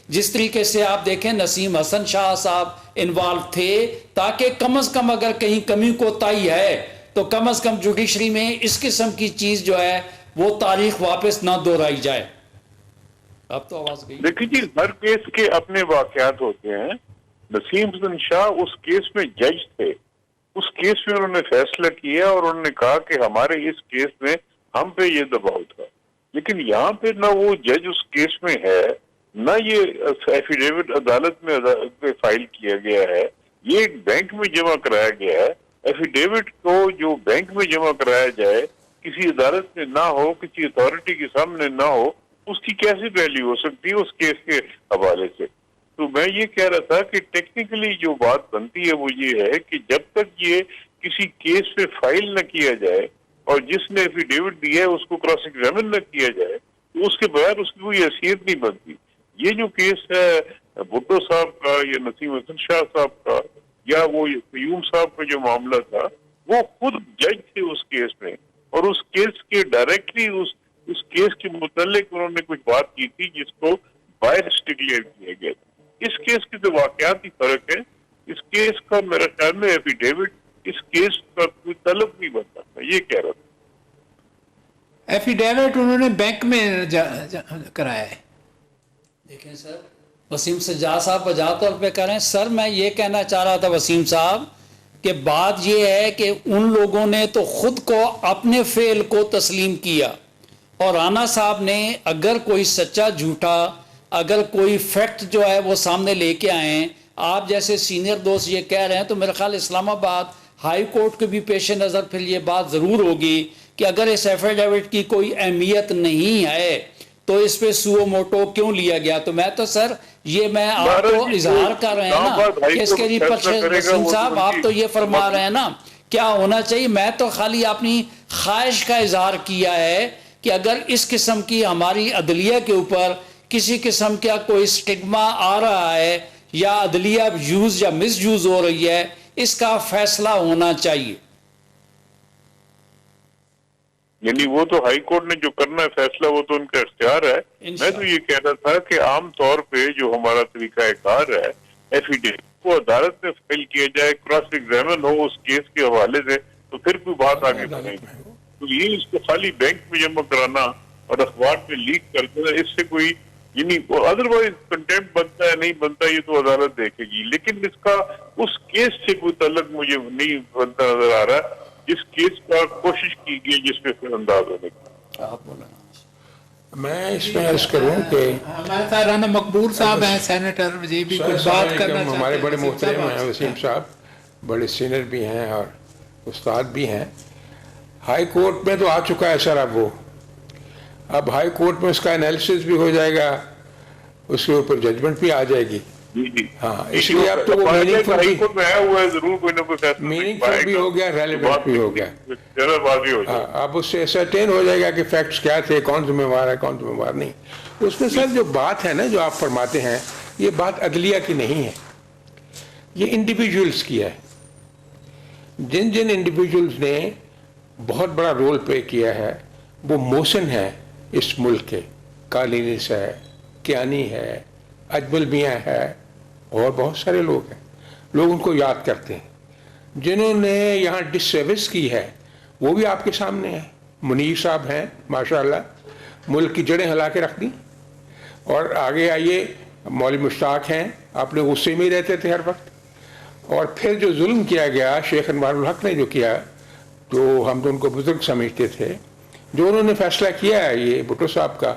جس طریقے سے آپ دیکھیں نسیم حسن شاہ صاحب انوالو تھے, تاکہ کم از کم اگر کہیں کمی کوتاہی ہے تو کم از کم جوڈیشری میں اس قسم کی چیز جو ہے وہ تاریخ واپس نہ دہرائی جائے. اب تو آواز گئی. دیکھیں جی, ہر کیس کے اپنے واقعات ہوتے ہیں. نسیم حسن شاہ اس کیس میں جج تھے, اس کیس میں انہوں نے فیصلہ کیا اور انہوں نے کہا کہ ہمارے اس کیس میں ہم پہ یہ دباؤ تھا. لیکن یہاں پہ نہ وہ جج اس کیس میں ہے, نہ یہ ایفیڈیوٹ عدالت میں فائل کیا گیا ہے, یہ ایک بینک میں جمع کرایا گیا ہے. ایفیڈیوٹ کو جو بینک میں جمع کرایا جائے, کسی عدالت میں نہ ہو, کسی اتھارٹی کے سامنے نہ ہو, اس کی کیسی ویلیو ہو سکتی ہے اس کیس کے حوالے سے. تو میں یہ کہہ رہا تھا کہ ٹیکنیکلی جو بات بنتی ہے وہ یہ ہے کہ جب تک یہ کسی کیس پہ فائل نہ کیا جائے اور جس نے ایفیڈیوٹ دیا ہے اس کو کراس ایگزامن نہ کیا جائے, تو اس کے بغیر اس کی کوئی حیثیت نہیں بنتی. یہ جو کیس ہے بھٹو صاحب کا یا نسیم حسن شاہ صاحب کا یا وہ قیوم صاحب کا جو معاملہ تھا, وہ خود جج تھے اس کیس میں, اور اس کیس کے ڈائریکٹلی اس کیس کے متعلق انہوں نے کچھ بات کی تھی جس کو بائس ڈکلیئر کیا گیا تھا. اس کیس کے تو واقعاتی فرق ہے. اس کیس کا میرا خیال میں ایفیڈیوٹ اس کیس کا کوئی طلب نہیں بنتا. میں یہ کہہ رہا تھا. ایفیڈیوٹ انہوں نے بینک میں کرایا ہے. دیکھیں سر, وسیم سجاد صاحب بجا طور پہ کہہ رہے ہیں. سر میں یہ کہنا چاہ رہا تھا وسیم صاحب کہ بات یہ ہے کہ ان لوگوں نے تو خود کو اپنے فعل کو تسلیم کیا, اور رانا صاحب نے اگر کوئی سچا جھوٹا اگر کوئی فیکٹ جو ہے وہ سامنے لے کے آئیں, آپ جیسے سینئر دوست یہ کہہ رہے ہیں, تو میرا خیال اسلام آباد ہائی کورٹ کے بھی پیش نظر پھر یہ بات ضرور ہوگی کہ اگر اس ایفیڈیوٹ کی کوئی اہمیت نہیں ہے تو اس پہ سو موٹو کیوں لیا گیا؟ تو میں تو سر یہ میں آپ کو اظہار کر رہے ہیں نا کہ اس کے لیے وسیم صاحب آپ تو یہ فرما رہے ہیں نا کیا ہونا چاہیے. میں تو خالی اپنی خواہش کا اظہار کیا ہے کہ اگر اس قسم کی ہماری عدلیہ کے اوپر کسی قسم کا کوئی سٹگما آ رہا ہے یا عدلیہ یوز یا مس یوز ہو رہی ہے، اس کا فیصلہ ہونا چاہیے. یعنی وہ تو ہائی کورٹ نے جو کرنا ہے فیصلہ وہ تو ان کا اختیار ہے. میں تو یہ کہہ رہا تھا کہ عام طور پہ جو ہمارا طریقہ کار ہے ایفیڈیوٹ کو عدالت میں فائل کیا جائے، کراس ایگزامن ہو اس کیس کے حوالے سے، تو پھر کوئی بات آگے بڑھے گی. تو یہ اس کو خالی بینک میں جمع کرانا اور اخبار میں لیک کر دینا، اس سے کوئی یعنی ادروائز کنٹیمپٹ بنتا ہے نہیں بنتا یہ تو عدالت دیکھے گی. لیکن اس کا اس کیس سے کوئی تعلق مجھے نہیں بنتا نظر آ رہا جس کیس کا کوشش کی گئی جس پہ پھر انداز ہونے کی. میں اس میں عرض کروں کہ ہمارے ساتھ رانا مقبول صاحب ہیں سینیٹر، مجھے بھی کچھ بات کرنا چاہتے ہیں. ہمارے بڑے محترم ہیں وسیم صاحب، بڑے سینئر بھی ہیں اور استاد بھی ہیں. ہائی کورٹ میں تو آ چکا ہے سر اب ہائی کورٹ میں اس کا انالیسس بھی ہو جائے گا، اس کے اوپر ججمنٹ بھی آ جائے گی. ہاں اس لیے اب تو وہ میننگ بھی ہو گیا، ریلیونٹ بھی ہو گیا. اب اس سے ایسرٹین ہو جائے گا کہ فیکٹس کیا تھے، کون ذمہ وار ہے کون ذمہ وار نہیں. اس میں سر جو بات ہے نا جو آپ فرماتے ہیں یہ بات عدلیہ کی نہیں ہے، یہ انڈیویجولز کی ہے. جن انڈیویجولز نے بہت بڑا رول پلے کیا ہے وہ موسن ہے اس ملک کے. کالینس ہے، کیانی ہے، اجمل میاں ہے اور بہت سارے لوگ ہیں. لوگ ان کو یاد کرتے ہیں. جنہوں نے یہاں ڈس سروس کی ہے وہ بھی آپ کے سامنے ہیں. منیر صاحب ہیں ماشاءاللہ، ملک کی جڑیں ہلا کے رکھ دیں. اور آگے آئیے مولوی مشتاق ہیں، آپ لوگ غصے میں ہی رہتے تھے ہر وقت. اور پھر جو ظلم کیا گیا شیخ انوار الحق نے جو کیا، تو ہم تو ان کو بزرگ سمجھتے تھے، جو انہوں نے فیصلہ کیا ہے یہ بھٹو صاحب کا،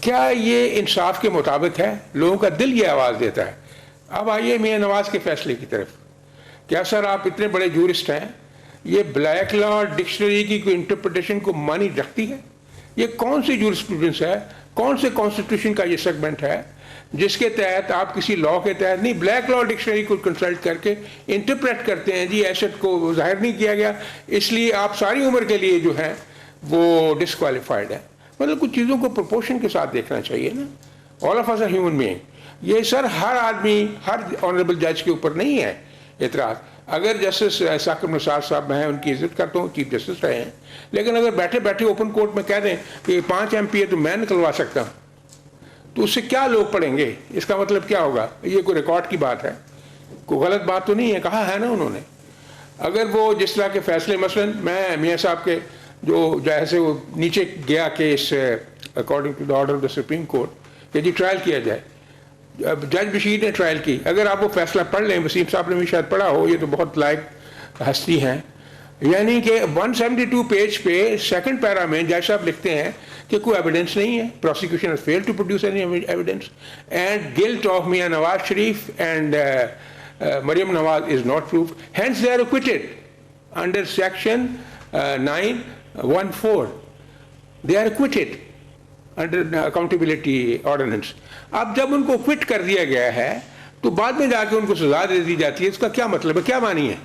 کیا یہ انصاف کے مطابق ہے؟ لوگوں کا دل یہ آواز دیتا ہے. اب آئیے میاں نواز کے فیصلے کی طرف. کیا سر آپ اتنے بڑے جورسٹ ہیں، یہ بلیک لا ڈکشنری کی کوئی انٹرپریٹیشن کو مانی رکھتی ہے؟ یہ کون سی جورسپروڈنس ہے، کون سے کانسٹیٹیوشن کا یہ سیگمنٹ ہے جس کے تحت آپ کسی لا کے تحت نہیں بلیک لا ڈکشنری کو کنسلٹ کر کے انٹرپریٹ کرتے ہیں جی ایسٹ کو ظاہر نہیں کیا گیا اس لیے آپ ساری عمر کے لیے جو ہیں وہ ڈسکوالیفائڈ ہے. مطلب کچھ چیزوں کو پروپورشن کے ساتھ دیکھنا چاہیے نا. All of us are human being. یہ سر ہر آدمی ہر آنریبل جج کے اوپر نہیں ہے اعتراض. اگر جسٹس ثاقب نثار صاحب ہیں، ان کی عزت کرتا ہوں، چیف جسٹس رہے ہیں، لیکن اگر بیٹھے بیٹھے اوپن کورٹ میں کہہ دیں کہ 5 MP ہے تو میں نکلوا سکتا ہوں، تو اس سے کیا لوگ پڑھیں گے؟ اس کا مطلب کیا ہوگا؟ یہ کوئی ریکارڈ کی بات ہے، کوئی غلط بات تو نہیں ہے، کہا ہے نا انہوں نے. اگر وہ جس طرح کے فیصلے مثلاً میں میاں صاحب کے جو جیسے وہ نیچے گیا case according to the order of the Supreme Court کہ جی ٹرائل کیا جائے، جج بشیر نے ٹرائل کی. اگر آپ وہ فیصلہ پڑھ لیں، وسیم صاحب نے بھی شاید پڑھا ہو، یہ تو بہت لائق ہستی ہیں، یعنی کہ 172 پیج پہ سیکنڈ پیرا میں جج صاحب لکھتے ہیں کہ کوئی ایویڈنس نہیں ہے، prosecution has failed to produce any evidence and guilt of Mian Nawaz Sharif and Maryam Nawaz is not proved, hence they are acquitted under section 914. They are acquitted under accountability ordinance. اب جب ان کو quit کر دیا گیا ہے تو بعد میں جا کے ان کو سزا دے دی جاتی ہے، اس کا کیا مطلب ہے، کیا معنی ہے؟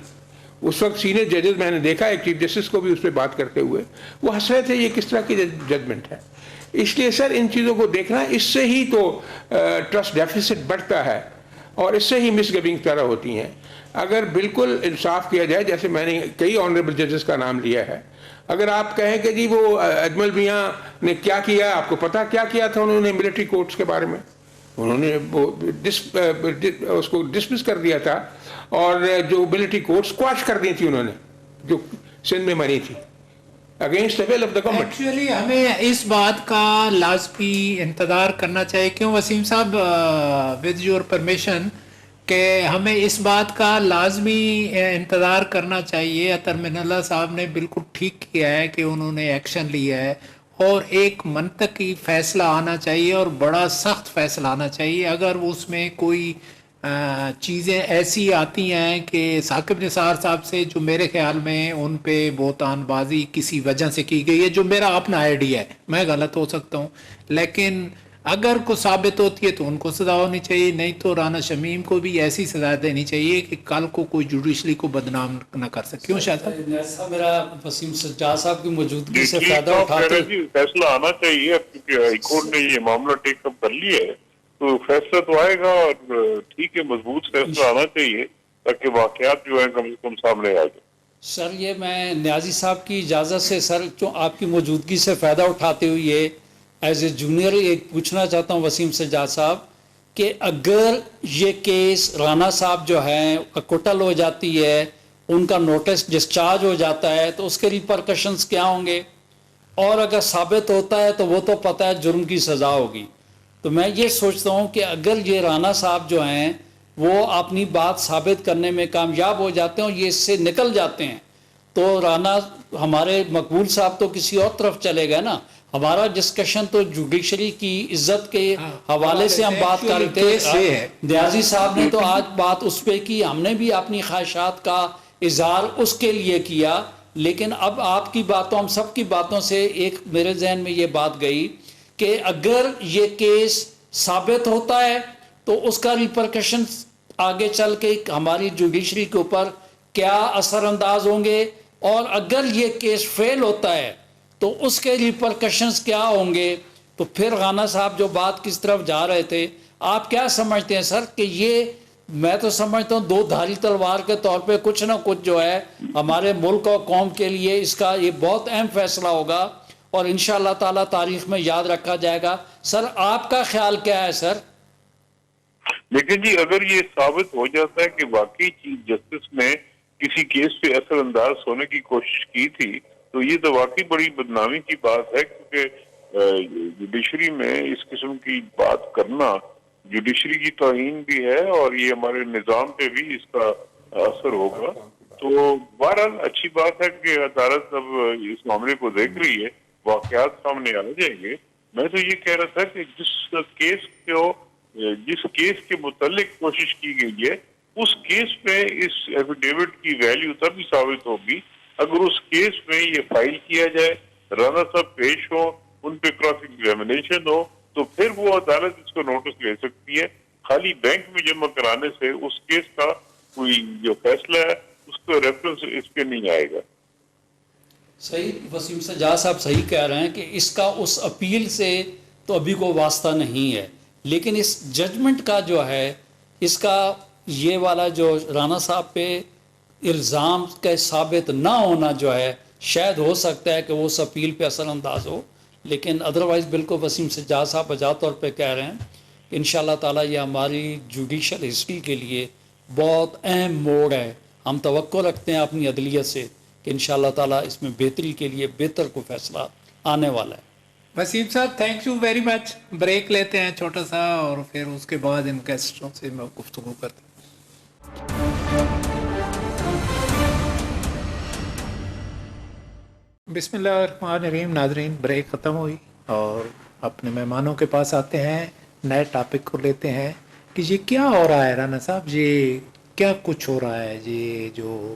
اس وقت سینئر ججز میں نے دیکھا ایک چیف جسٹس کو بھی اس پہ بات کرتے ہوئے وہ ہنس رہے تھے، یہ کس طرح کی ججمنٹ ہے. اس لیے سر ان چیزوں کو دیکھنا، اس سے ہی تو ٹرسٹ ڈیفیسٹ بڑھتا ہے اور اس سے ہی مس گیونگ پیدا ہوتی ہیں. اگر بالکل انصاف کیا جائے، جیسے میں نے کئی آنریبل ججز کا نام لیا ہے، اگر آپ کہیں کہ جی وہ اجمل میاں نے کیا کیا، آپ کو پتا کیا کیا تھا انہوں نے ملٹری کورٹس کے بارے میں؟ انہوں نے اس کو ڈسمس کر دیا تھا اور جو ملٹری کورٹس سکواش کر دی تھی انہوں نے جو سندھ میں بنی تھی against the will of the government. Actually ہمیں اس بات کا لازمی انتظار کرنا چاہیے، کیوں وسیم صاحب ود یور پرمیشن، کہ ہمیں اس بات کا لازمی انتظار کرنا چاہیے. عطر من اللہ صاحب نے بالکل ٹھیک کیا ہے کہ انہوں نے ایکشن لیا ہے اور ایک منطقی فیصلہ آنا چاہیے اور بڑا سخت فیصلہ آنا چاہیے. اگر اس میں کوئی چیزیں ایسی آتی ہیں کہ ثاقب نثار صاحب سے جو میرے خیال میں ان پہ بہتان بازی کسی وجہ سے کی گئی ہے، جو میرا اپنا آئیڈیا ہے، میں غلط ہو سکتا ہوں، لیکن اگر کو ثابت ہوتی ہے تو ان کو سزا ہونی چاہیے، نہیں تو رانا شمیم کو بھی ایسی سزا دینی چاہیے کہ کل کو کوئی جوڈیشری کو بدنام نہ کر سکے. کیوں شاہ صاحب؟ ایسا میرا وسیم سجاد صاحب کی موجودگی سے ٹھیک فائدہ ہے، اٹھاتے فیصلہ آنا چاہیے کیونکہ ہائی کورٹ نے یہ معاملہ ٹیک اپ کر لیا ہے، تو فیصلہ تو آئے گا اور ٹھیک ہے، مضبوط فیصلہ آنا چاہیے تاکہ واقعات جو ہیں کم سے کم سامنے آ جائیں. سر یہ میں نیازی صاحب کی اجازت سے سر جو آپ کی موجودگی سے فائدہ اٹھاتے ہوئے ایز اے جونیئر ایک پوچھنا چاہتا ہوں وسیم سجاد صاحب کہ اگر یہ کیس رانا صاحب جو ہیں اکوٹل ہو جاتی ہے، ان کا نوٹس ڈسچارج ہو جاتا ہے، تو اس کے ریپرکشنز کیا ہوں گے؟ اور اگر ثابت ہوتا ہے تو وہ تو پتہ ہے جرم کی سزا ہوگی. تو میں یہ سوچتا ہوں کہ اگر یہ رانا صاحب جو ہیں وہ اپنی بات ثابت کرنے میں کامیاب ہو جاتے ہیں اور یہ اس سے نکل جاتے ہیں، تو رانا ہمارے مقبول صاحب تو کسی اور طرف چلے گئے نا. ہمارا ڈسکشن تو جوڈیشری کی عزت کے حوالے سے ہم بات کر رہے تھے. نیازی صاحب نے تو آج بات اس پہ کی، ہم نے بھی اپنی خواہشات کا اظہار اس کے لیے کیا، لیکن اب آپ کی باتوں، ہم سب کی باتوں سے ایک میرے ذہن میں یہ بات گئی کہ اگر یہ کیس ثابت ہوتا ہے تو اس کا ریپرکشن آگے چل کے ہماری جوڈیشری کے اوپر کیا اثر انداز ہوں گے، اور اگر یہ کیس فیل ہوتا ہے تو اس کے ریپرکشنز کیا ہوں گے. تو پھر رانا صاحب جو بات کس طرف جا رہے تھے، آپ کیا سمجھتے ہیں سر کہ یہ، میں تو سمجھتا ہوں دو دھاری تلوار کے طور پہ کچھ نہ کچھ جو ہے ہمارے ملک اور قوم کے لیے اس کا یہ بہت اہم فیصلہ ہوگا اور انشاءاللہ تعالی تاریخ میں یاد رکھا جائے گا. سر آپ کا خیال کیا ہے سر؟ لیکن جی اگر یہ ثابت ہو جاتا ہے کہ واقعی چیف جسٹس نے کسی کیس پہ اثر انداز ہونے کی کوشش کی تھی، تو یہ تو واقعی بڑی بدنامی کی بات ہے، کیونکہ جوڈیشری میں اس قسم کی بات کرنا جوڈیشری کی توہین بھی ہے اور یہ ہمارے نظام پہ بھی اس کا اثر ہوگا. تو بہرحال اچھی بات ہے کہ عدالت اب اس معاملے کو دیکھ رہی ہے، واقعات سامنے آ جائیں گے. میں تو یہ کہہ رہا تھا کہ جس کیس کے متعلق کوشش کی گئی ہے، اس کیس میں اس ایفیڈیوٹ کی ویلیو تبھی ثابت ہوگی اگر اس کیس میں یہ فائل کیا جائے، رانا صاحب پیش ہو، ان پہ کراس ایگزامینیشن ہو، تو پھر وہ عدالت اس کو نوٹس لے سکتی ہے. خالی بینک میں جمع کرانے سے اس کیس کا کوئی جو فیصلہ ہے اس کو ریفرنس اس پہ نہیں آئے گا. صحیح، وسیم سجاد صاحب صحیح کہہ رہے ہیں کہ اس کا اس اپیل سے تو ابھی کوئی واسطہ نہیں ہے، لیکن اس ججمنٹ کا جو ہے، اس کا یہ والا جو رانا صاحب پہ الزام کا ثابت نہ ہونا جو ہے، شاید ہو سکتا ہے کہ وہ اس اپیل پہ اثر انداز ہو، لیکن ادروائز بالکل وسیم سجاد صاحب بجا طور پہ کہہ رہے ہیں کہ انشاءاللہ تعالی یہ ہماری جوڈیشل ہسٹری کے لیے بہت اہم موڑ ہے. ہم توقع رکھتے ہیں اپنی عدلیت سے کہ انشاءاللہ تعالی اس میں بہتری کے لیے بہتر کو فیصلہ آنے والا ہے. وسیم صاحب thank you very much. Break لیتے ہیں چھوٹا سا اور پھر اس کے بعد ان گیسٹوں سے میں گفتگو کرتا ہوں. بسم اللہ الرحمن الرحیم. ناظرین، بریک ختم ہوئی اور اپنے مہمانوں کے پاس آتے ہیں، نئے ٹاپک کو لیتے ہیں کہ یہ کیا ہو رہا ہے رانا صاحب، یہ کیا کچھ ہو رہا ہے، یہ جو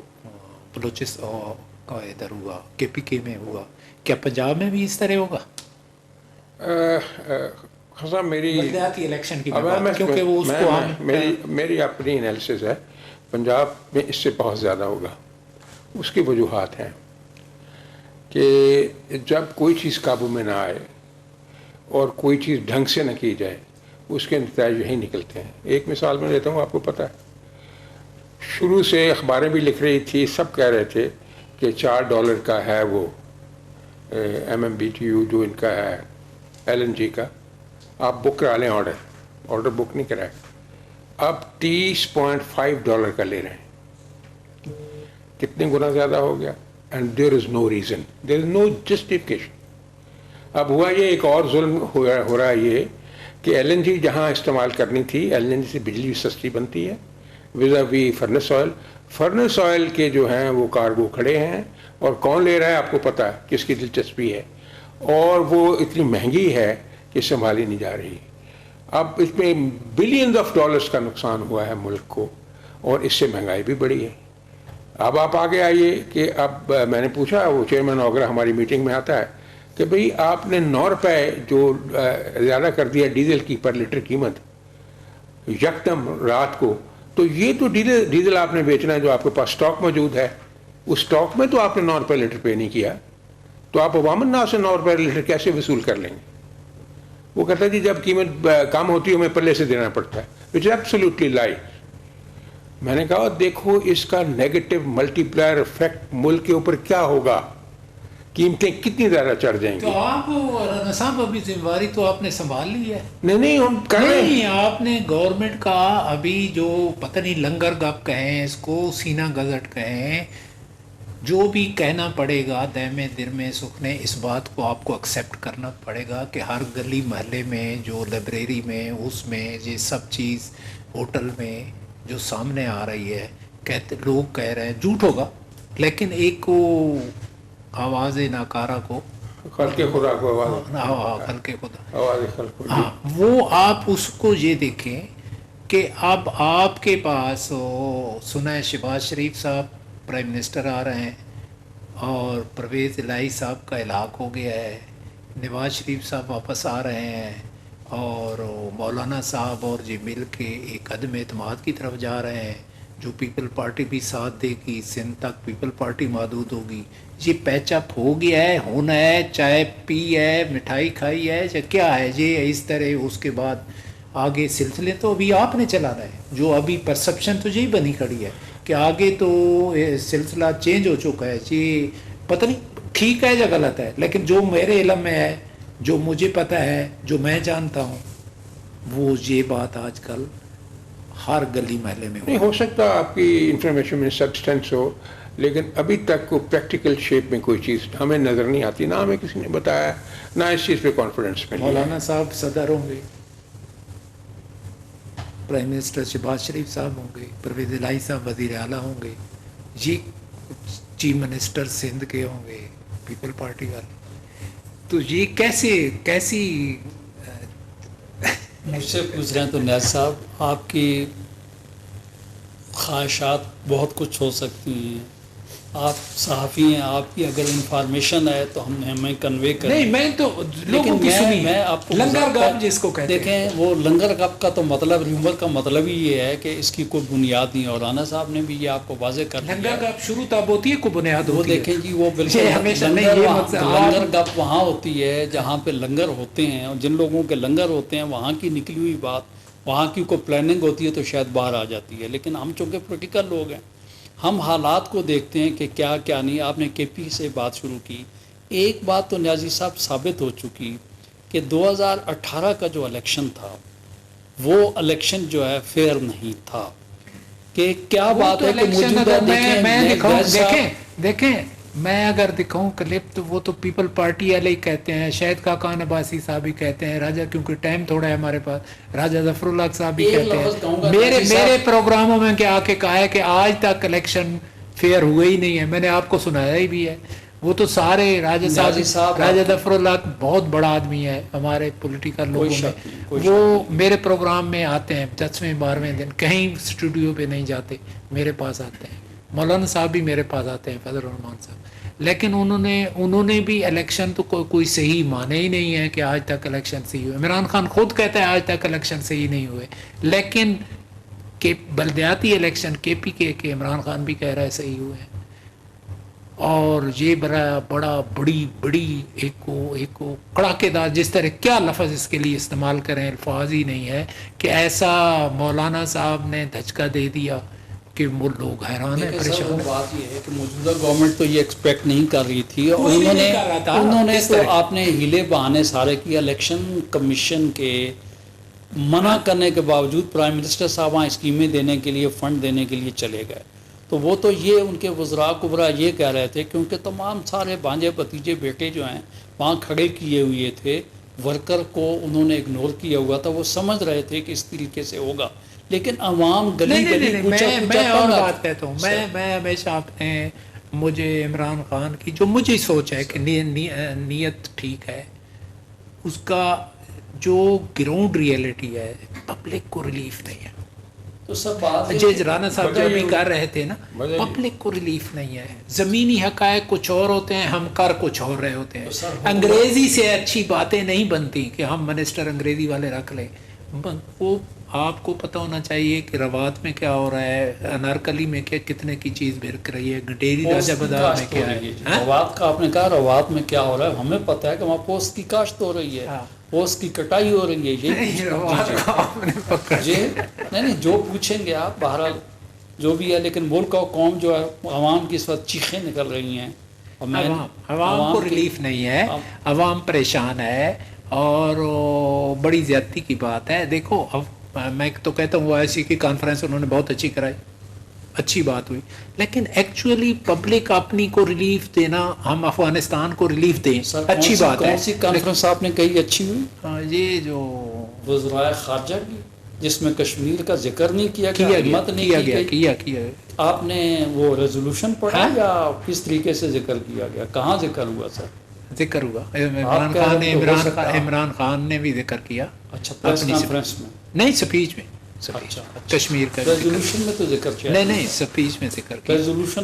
بلوچستان کا ادھر ہوا، کے پی کے میں ہوا، کیا پنجاب میں بھی اس طرح ہوگا؟ خزاں میری بلدیاتی الیکشن کی بات، کیونکہ وہ اس کو میری اپنی انالیسز ہے، پنجاب میں اس سے بہت زیادہ ہوگا. اس کی وجوہات ہیں کہ جب کوئی چیز قابو میں نہ آئے اور کوئی چیز ڈھنگ سے نہ کی جائے، اس کے نتائج یہی نکلتے ہیں. ایک مثال میں دیتا ہوں، آپ کو پتہ ہے شروع سے اخباریں بھی لکھ رہی تھی، سب کہہ رہے تھے کہ $4 کا ہے وہ MMBTU جو ان کا ہے LNG کا، آپ بک کرا لیں. آرڈر بک نہیں کرائے، اب $30.5 کا لے رہے ہیں. کتنے گنا زیادہ ہو گیا؟ And there is no reason, there is no justification. اب ہوا یہ ایک اور ظلم ہو رہا ہے یہ کہ LNG جہاں استعمال کرنی تھی، LNG سے بجلی سستی بنتی ہے ویزا وی فرنس آئل. فرنس آئل کے جو ہیں وہ کارگو کھڑے ہیں، اور کون لے رہا ہے آپ کو پتہ ہے، کس کی دلچسپی ہے، اور وہ اتنی مہنگی ہے کہ سنبھالی نہیں جا رہی. اب اس میں بلینز آف ڈالرز کا نقصان ہوا ہے ملک کو، اور اس سے مہنگائی بھی بڑھی ہے۔ اب آپ آگے آئیے کہ اب میں نے پوچھا، وہ چیئرمین وغیرہ ہماری میٹنگ میں آتا ہے کہ بھئی آپ نے 9 روپے جو زیادہ کر دیا ڈیزل کی پر لیٹر قیمت یکدم رات کو، تو یہ تو ڈیزل آپ نے بیچنا ہے جو آپ کے پاس سٹاک موجود ہے، اس سٹاک میں تو آپ نے 9 روپے لیٹر پے نہیں کیا، تو آپ عوام الناس سے 9 روپے لیٹر کیسے وصول کر لیں گے؟ وہ کہتا ہے جی جب قیمت کم ہوتی ہے ہمیں پلے سے دینا پڑتا ہے، وچ از ایبسولوٹلی لائی۔ میں نے کہا دیکھو اس کا نیگیٹو ملٹی پلائر افیکٹ ملک کے اوپر کیا ہوگا، قیمتیں کتنی زیادہ چڑھ جائیں گی۔ تو آپ رانا صاحب ابھی ذمہ داری تو آپ نے سنبھال لی ہے؟ نہیں ہم کر رہے ہیں۔ نہیں، آپ نے گورنمنٹ کا ابھی جو پتہ نہیں لنگر گپ کہیں، اس کو سینہ گزٹ کہیں، جو بھی کہنا پڑے گا دہمے در میں سکھنے، اس بات کو آپ کو ایکسیپٹ کرنا پڑے گا کہ ہر گلی محلے میں، جو لائبریری میں، اس میں یہ سب چیز ہوٹل میں جو سامنے آ رہی ہے، کہتے لوگ کہہ رہے ہیں، جھوٹ ہوگا لیکن ایک کو آواز ناکارہ کو خلق خدا کو آواز، خلق خدا، آواز خلق خدا، ہاں، وہ آپ اس کو یہ دیکھیں کہ اب آپ کے پاس سنا شہباز شریف صاحب پرائم منسٹر آ رہے ہیں، اور پرویز الہی صاحب کا ہلاک ہو گیا ہے، نواز شریف صاحب واپس آ رہے ہیں، اور مولانا صاحب اور جی مل کے ایک عدم اعتماد کی طرف جا رہے ہیں، جو پیپل پارٹی بھی ساتھ دے گی، سندھ تک پیپل پارٹی محدود ہوگی۔ یہ پیچ اپ ہو گیا ہے، ہونا ہے، چائے پی ہے، مٹھائی کھائی ہے، یا کیا ہے یہ اس طرح؟ اس کے بعد آگے سلسلے تو ابھی آپ نے چلانا ہے، جو ابھی پرسپشن تو یہی بنی کھڑی ہے کہ آگے تو سلسلہ چینج ہو چکا ہے۔ یہ پتہ نہیں ٹھیک ہے یا غلط ہے، لیکن جو میرے علم میں ہے، جو مجھے پتہ ہے، جو میں جانتا ہوں، وہ یہ بات آج کل ہر گلی محلے میں نہیں ہو سکتا آپ کی انفارمیشن میں سبسٹنس ہو، لیکن ابھی تک کو پریکٹیکل شیپ میں کوئی چیز ہمیں نظر نہیں آتی، نہ ہمیں کسی نے بتایا، نہ اس چیز پہ کانفیڈنس میں۔ مولانا صاحب صدر ہوں گے، پرائم منسٹر شہباز شریف صاحب ہوں گے، پرویز الہی صاحب وزیر اعلیٰ ہوں گے، یہ چیف منسٹر سندھ کے ہوں گے پیپل پارٹی والے، تو یہ کیسی مجھ سے پوچھ رہے ہیں تو نیاز صاحب آپ کی خواہشات بہت کچھ ہو سکتی ہیں، آپ صحافی ہیں، آپ کی اگر انفارمیشن ہے تو ہمیں کنوے کریں۔ نہیں، میں تو لوگوں کی سنی میں آپ کو لنگر گپ جس کو کہتے ہیں، دیکھیں وہ لنگر گپ کا تو مطلب ریومر کا مطلب ہی یہ ہے کہ اس کی کوئی بنیاد نہیں، اور رانا صاحب نے بھی یہ آپ کو واضح کر دیا۔ لنگر گپ شروع تب ہوتی ہے کو بنیاد وہ ہوتی ہے۔ دیکھیں جی وہ بالکل لنگر گپ وہاں ہوتی ہے جہاں پہ لنگر ہوتے ہیں، اور جن لوگوں کے لنگر ہوتے ہیں وہاں کی نکلی ہوئی بات، وہاں کی کوئی پلاننگ ہوتی ہے تو شاید باہر آ جاتی ہے، لیکن ہم چونکہ پولیٹیکل لوگ ہیں، ہم حالات کو دیکھتے ہیں کہ کیا کیا نہیں۔ آپ نے کے پی سے بات شروع کی، ایک بات تو نیازی صاحب ثابت ہو چکی کہ 2018 کا جو الیکشن تھا وہ الیکشن جو ہے فیئر نہیں تھا، کہ کیا بات ہے کہ موجودہ دیکھیں میں اگر دکھاؤں کلپ تو وہ تو پیپل پارٹی والے ہی کہتے ہیں، شاہد خاقان عباسی صاحب بھی کہتے ہیں، راجہ کیونکہ ٹائم تھوڑا ہے ہمارے پاس، راجہ ظفر اللہ صاحب بھی کہتے ہیں، میرے پروگراموں میں کیا آ کے کہا ہے کہ آج تک الیکشن فیئر ہوئے ہی نہیں ہے، میں نے آپ کو سنایا ہی بھی ہے۔ وہ تو سارے راجہ صاحب، راجہ ظفر اللہ بہت بڑا آدمی ہے ہمارے پولیٹیکل لوگوں میں، وہ میرے پروگرام میں آتے ہیں 10ویں 12ویں دن، کہیں اسٹوڈیو پہ نہیں جاتے، میرے پاس آتے ہیں۔ مولانا صاحب بھی میرے پاس آتے ہیں، فضل الرحمان صاحب، لیکن انہوں نے بھی الیکشن تو کوئی صحیح مانے ہی نہیں ہے کہ آج تک الیکشن صحیح ہوئے۔ عمران خان خود کہتا ہے آج تک الیکشن صحیح نہیں ہوئے، لیکن کہ بلدیاتی الیکشن کے پی کے عمران خان بھی کہہ رہا ہے صحیح ہوئے ہیں، اور یہ بڑی ایک کڑاکے دار، جس طرح کیا لفظ اس کے لیے استعمال کریں الفاظ ہی نہیں ہے، کہ ایسا مولانا صاحب نے دھچکا دے دیا کہ وہ لوگ حیران ہیں، پریشان ہیں۔ بات یہ ہے کہ موجودہ گورنمنٹ تو یہ ایکسپیکٹ نہیں کر رہی تھی، اور انہوں نے تو آپ نے ہیلے بہانے سارے کیے، الیکشن کمیشن کے منع کرنے کے باوجود پرائم منسٹر صاحب وہاں اسکیمیں دینے کے لیے، فنڈ دینے کے لیے چلے گئے، تو وہ تو یہ ان کے وزراء کبرا یہ کہہ رہے تھے، کیونکہ تمام سارے بھانجے بھتیجے بیٹے جو ہیں وہاں کھڑے کیے ہوئے تھے، ورکر کو انہوں نے اگنور کیا ہوا تھا، وہ سمجھ رہے تھے کہ اس طریقے سے ہوگا، لیکن عوام گلی میں اور بات کہتا ہوں، میں ہمیشہ اپنے مجھے عمران خان کی جو مجھے سوچ ہے کہ نیت ٹھیک ہے، اس کا جو گراؤنڈ ریئلٹی ہے پبلک کو ریلیف نہیں ہے. تو سب بات جج رانا صاحب جو ابھی کر رہے تھے نا, پبلک کو ریلیف نہیں ہے. زمینی حقائق کچھ اور ہوتے ہیں, ہم کر کچھ اور رہے ہوتے ہیں. انگریزی سے اچھی باتیں نہیں بنتی کہ ہم منسٹر انگریزی والے رکھ لیں. وہ آپ کو پتہ ہونا چاہیے کہ روات میں کیا ہو رہا ہے, انارکلی میں کیا کتنے کی چیز بھرک رہی ہے, ڈیری راجہ بازار میں کیا ہے. روات کا آپ نے کہا روات میں کیا ہو رہا ہے, ہمیں پتہ ہے کہ وہاں پوست کی کاشت ہو رہی ہے, پوست کی کٹائی ہو رہی ہے. یہ نہیں جو پوچھیں گے آپ, بہرحال جو بھی ہے, لیکن ملک اور قوم جو ہے عوام کی اس وقت چیخیں نکل رہی ہیں. عوام کو ریلیف نہیں ہے, عوام پریشان ہے اور بڑی زیادتی کی بات ہے. دیکھو اب میں تو کہتا ہوں OIC کی کانفرنس انہوں نے بہت اچھی کرائی, اچھی بات ہوئی, لیکن ایکچولی پبلک اپنی کو ریلیف دینا, ہم افغانستان کو ریلیف دیں, اچھی بات ہے. کون سی کانفرنس آپ نے کہی اچھی ہوئی؟ یہ جو وزرائے خارجہ کی, جس میں کشمیر کا ذکر نہیں کیا گیا. آپ نے وہ ریزولوشن پڑھا یا کس طریقے سے ذکر کیا گیا, کہاں ذکر ہوا سر؟ ذکر ہوا عمران خان نے بھی ذکر کیا. اچھا, پریس کانفرنس میں نہیں, سپیچ میں. کشمیر کا ریزولوشن میں تو ذکر کیا نہیں, سپیچ میں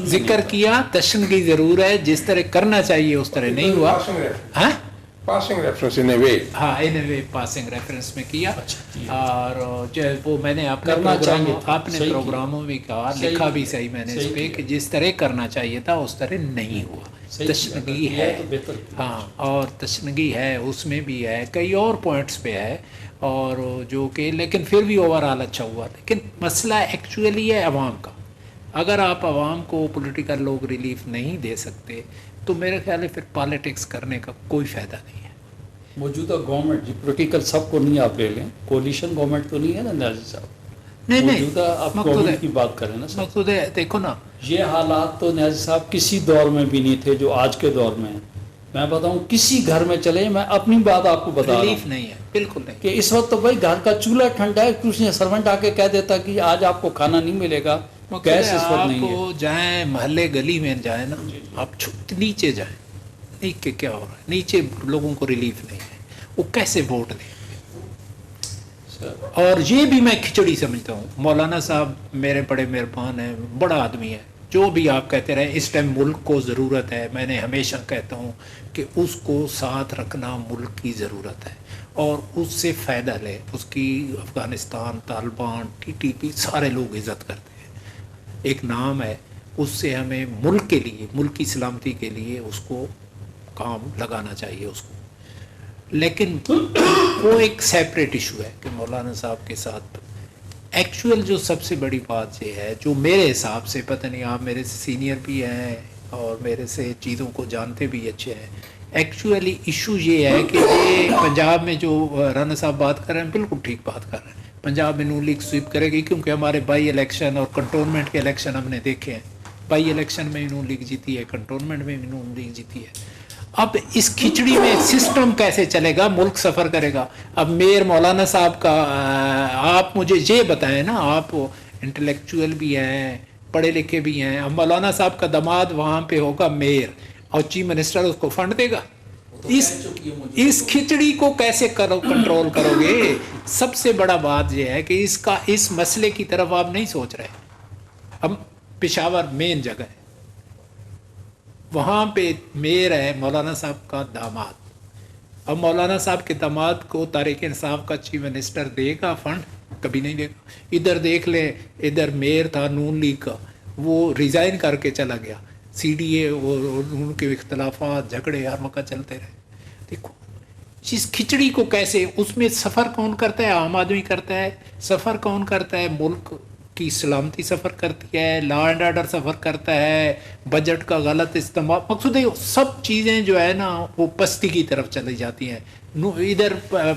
ذکر کیا. تشنگی ضرور ہے, جس طرح کرنا چاہیے اس طرح نہیں ہوا. پاسنگ ریفرنس ان اے وے, ان اے وے پاسنگ ریفرنس میں کیا. اور جو وہ میں نے اپنے پروگراموں میں کہا, لکھا بھی صحیح میں نے اس پہ کہ جس طرح کرنا چاہیے تھا اس طرح نہیں ہوا. تشنگی ہے, ہاں, اور تشنگی ہے, اس میں بھی ہے, کئی اور پوائنٹس پہ ہے, اور جو کہ لیکن پھر بھی اوورآل اچھا ہوا. لیکن مسئلہ ایکچولی ہے عوام کا. اگر آپ عوام کو پولیٹیکل لوگ ریلیف نہیں دے سکتے تو میرے خیال ہے پھر پالیٹکس کرنے کا کوئی فائدہ نہیں ہے. موجودہ گورنمنٹ جی پولیٹیکل سب کو نہیں آپ لے لیں, کولیشن گورنمنٹ تو نہیں ہے نا نیازی صاحب, موجودہ آپ گورنمنٹ کی بات کریں نا. مقصود ہے دیکھو نا, یہ حالات تو نیازی صاحب کسی دور میں بھی نہیں تھے جو آج کے دور میں ہیں. میں بتاؤں کسی گھر میں چلے, میں اپنی بات آپ کو بتا رہا ہوں, ریلیف نہیں ہے, بالکل نہیں. کہ اس وقت تو بھائی گھر کا چولہا ٹھنڈا ہے, کچھ سرونٹ آ کے کہہ دیتا کہ آج آپ کو کھانا نہیں ملے گا, گیس اس وقت نہیں ہے. آپ کو جائیں محلے گلی میں جائیں نا, آپ نیچے جائیں, نیچے کیا ہو رہا ہے, نیچے لوگوں کو ریلیف نہیں ہے, وہ کیسے ووٹ دیں. اور یہ بھی میں کھچڑی سمجھتا ہوں. مولانا صاحب میرے بڑے مہربان ہیں, بڑا آدمی ہے, جو بھی آپ کہتے رہے, اس ٹائم ملک کو ضرورت ہے. میں نے ہمیشہ کہتا ہوں کہ اس کو ساتھ رکھنا ملک کی ضرورت ہے, اور اس سے فائدہ لے. اس کی افغانستان, طالبان, TTP سارے لوگ عزت کرتے ہیں, ایک نام ہے. اس سے ہمیں ملک کے لیے, ملک کی سلامتی کے لیے اس کو کام لگانا چاہیے اس کو. لیکن وہ ایک سیپریٹ ایشو ہے کہ مولانا صاحب کے ساتھ ایکچوئل جو سب سے بڑی بات یہ ہے, جو میرے حساب سے, پتہ نہیں آپ میرے سے سینئر بھی ہیں اور میرے سے چیزوں کو جانتے بھی اچھے ہیں, ایکچولی ایشو یہ ہے کہ یہ پنجاب میں جو رانا صاحب بات کر رہے ہیں بالکل ٹھیک بات کر رہے ہیں. پنجاب میں نون لیگ سویپ کرے گی, کیونکہ ہمارے بائی الیکشن اور کنٹونمنٹ کے الیکشن ہم نے دیکھے ہیں. بائی الیکشن میں نون لیگ جیتی ہے, کنٹونمنٹ میں بھی نون لیگ جیتی ہے. اب اس کھچڑی میں سسٹم کیسے چلے گا, ملک سفر کرے گا. اب میئر مولانا صاحب کا, آپ مجھے یہ بتائیں نا, آپ انٹلیکچوئل بھی ہیں, پڑھے لکھے بھی ہیں, اب مولانا صاحب کا داماد وہاں پہ ہوگا میئر, اور چیف منسٹر اس کو فنڈ دے گا. اس کھچڑی کو کیسے کنٹرول کرو گے؟ سب سے بڑا بات یہ ہے کہ اس مسئلے کی طرف آپ نہیں سوچ رہے. اب پشاور مین جگہ ہے, وہاں پہ میئر ہے مولانا صاحب کا داماد. اب مولانا صاحب کے داماد کو تحریک انصاف کا چیف منسٹر دے گا فنڈ؟ کبھی نہیں دے گا. ادھر دیکھ لیں, ادھر میئر تھا نون لیگ کا, وہ ریزائن کر کے چلا گیا. CDA اور ان کے اختلافات, جھگڑے ہر وقت چلتے رہے. دیکھو اس کھچڑی کو کیسے, اس میں سفر کون کرتا ہے؟ عام آدمی کرتا ہے. سفر کون کرتا ہے؟ ملک کی سلامتی سفر کرتی ہے, لا اینڈ آرڈر سفر کرتا ہے, بجٹ کا غلط استعمال. مقصود ہے سب چیزیں جو ہے نا وہ پستی کی طرف چلی جاتی ہیں. ادھر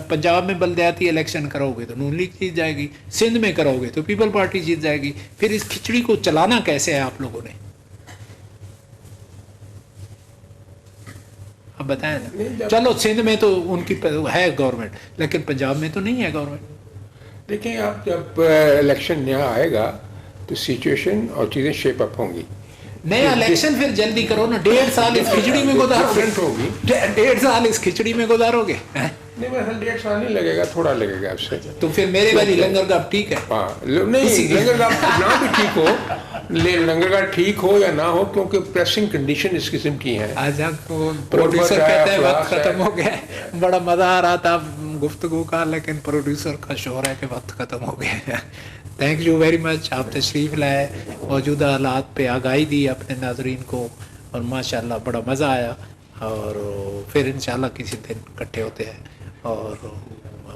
پنجاب میں بلدیاتی الیکشن کرو گے تو نون لیگ جیت جائے گی, سندھ میں کرو گے تو پیپل پارٹی جیت جائے گی. پھر اس کھچڑی کو چلانا کیسے ہے آپ لوگوں نے؟ اب بتائیں نا. چلو سندھ میں تو ان کی ہے گورنمنٹ, لیکن پنجاب میں تو نہیں ہے گورنمنٹ. دیکھیں آپ جب الیکشن یہاں آئے گا تو سچویشن اور چیزیں شیپ اپ ہوں گی. نیا الیکشن پھر جلدی کرو نا, 1.5 سال اس کھچڑی میں گزارو گے, 1.5 سال اس کھچڑی میں گزارو گے. نہیں میرا 1.5 سال نہیں لگے گا, تھوڑا لگے گا اس سے. تو پھر میرے والی لنگر گاہ ٹھیک ہے. ہاں نہیں, لنگر گاہ نہ بھی ٹھیک ہو, لنگر گاہ ٹھیک ہو یا نہ ہو, کیونکہ پریسنگ کنڈیشن اس قسم کی ہیں. آج پروڈیوسر کہتے ہیں وقت ختم ہو گیا ہے. بڑا مزہ آ رہا تھا گفتگو کا, لیکن پروڈیوسر کا شور ہے کہ وقت ختم ہو گیا ہے. تھینک یو ویری مچ, آپ تشریف لائے, موجودہ حالات پہ آگاہی دی اپنے ناظرین کو, اور ماشاءاللہ بڑا مزہ آیا. اور پھر انشاءاللہ کسی دن اکٹھے ہوتے ہیں, اور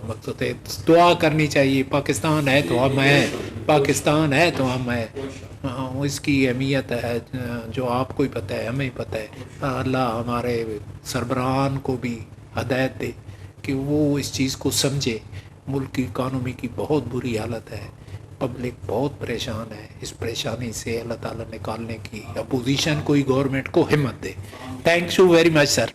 مقصود ہے دعا کرنی چاہیے. پاکستان ہے تو ہم ہیں, پاکستان ہے تو ہم ہیں. اس کی اہمیت ہے جو آپ کو ہی پتہ ہے, ہمیں ہی پتہ ہے. اللہ ہمارے سربراہان کو بھی ہدایت دے کہ وہ اس چیز کو سمجھے. ملک کی اکانومی کی بہت بری حالت ہے, پبلک بہت پریشان ہے. اس پریشانی سے اللہ تعالیٰ نکالنے کی اپوزیشن کو ہی, گورنمنٹ کو ہمت دے. Thank you very much sir.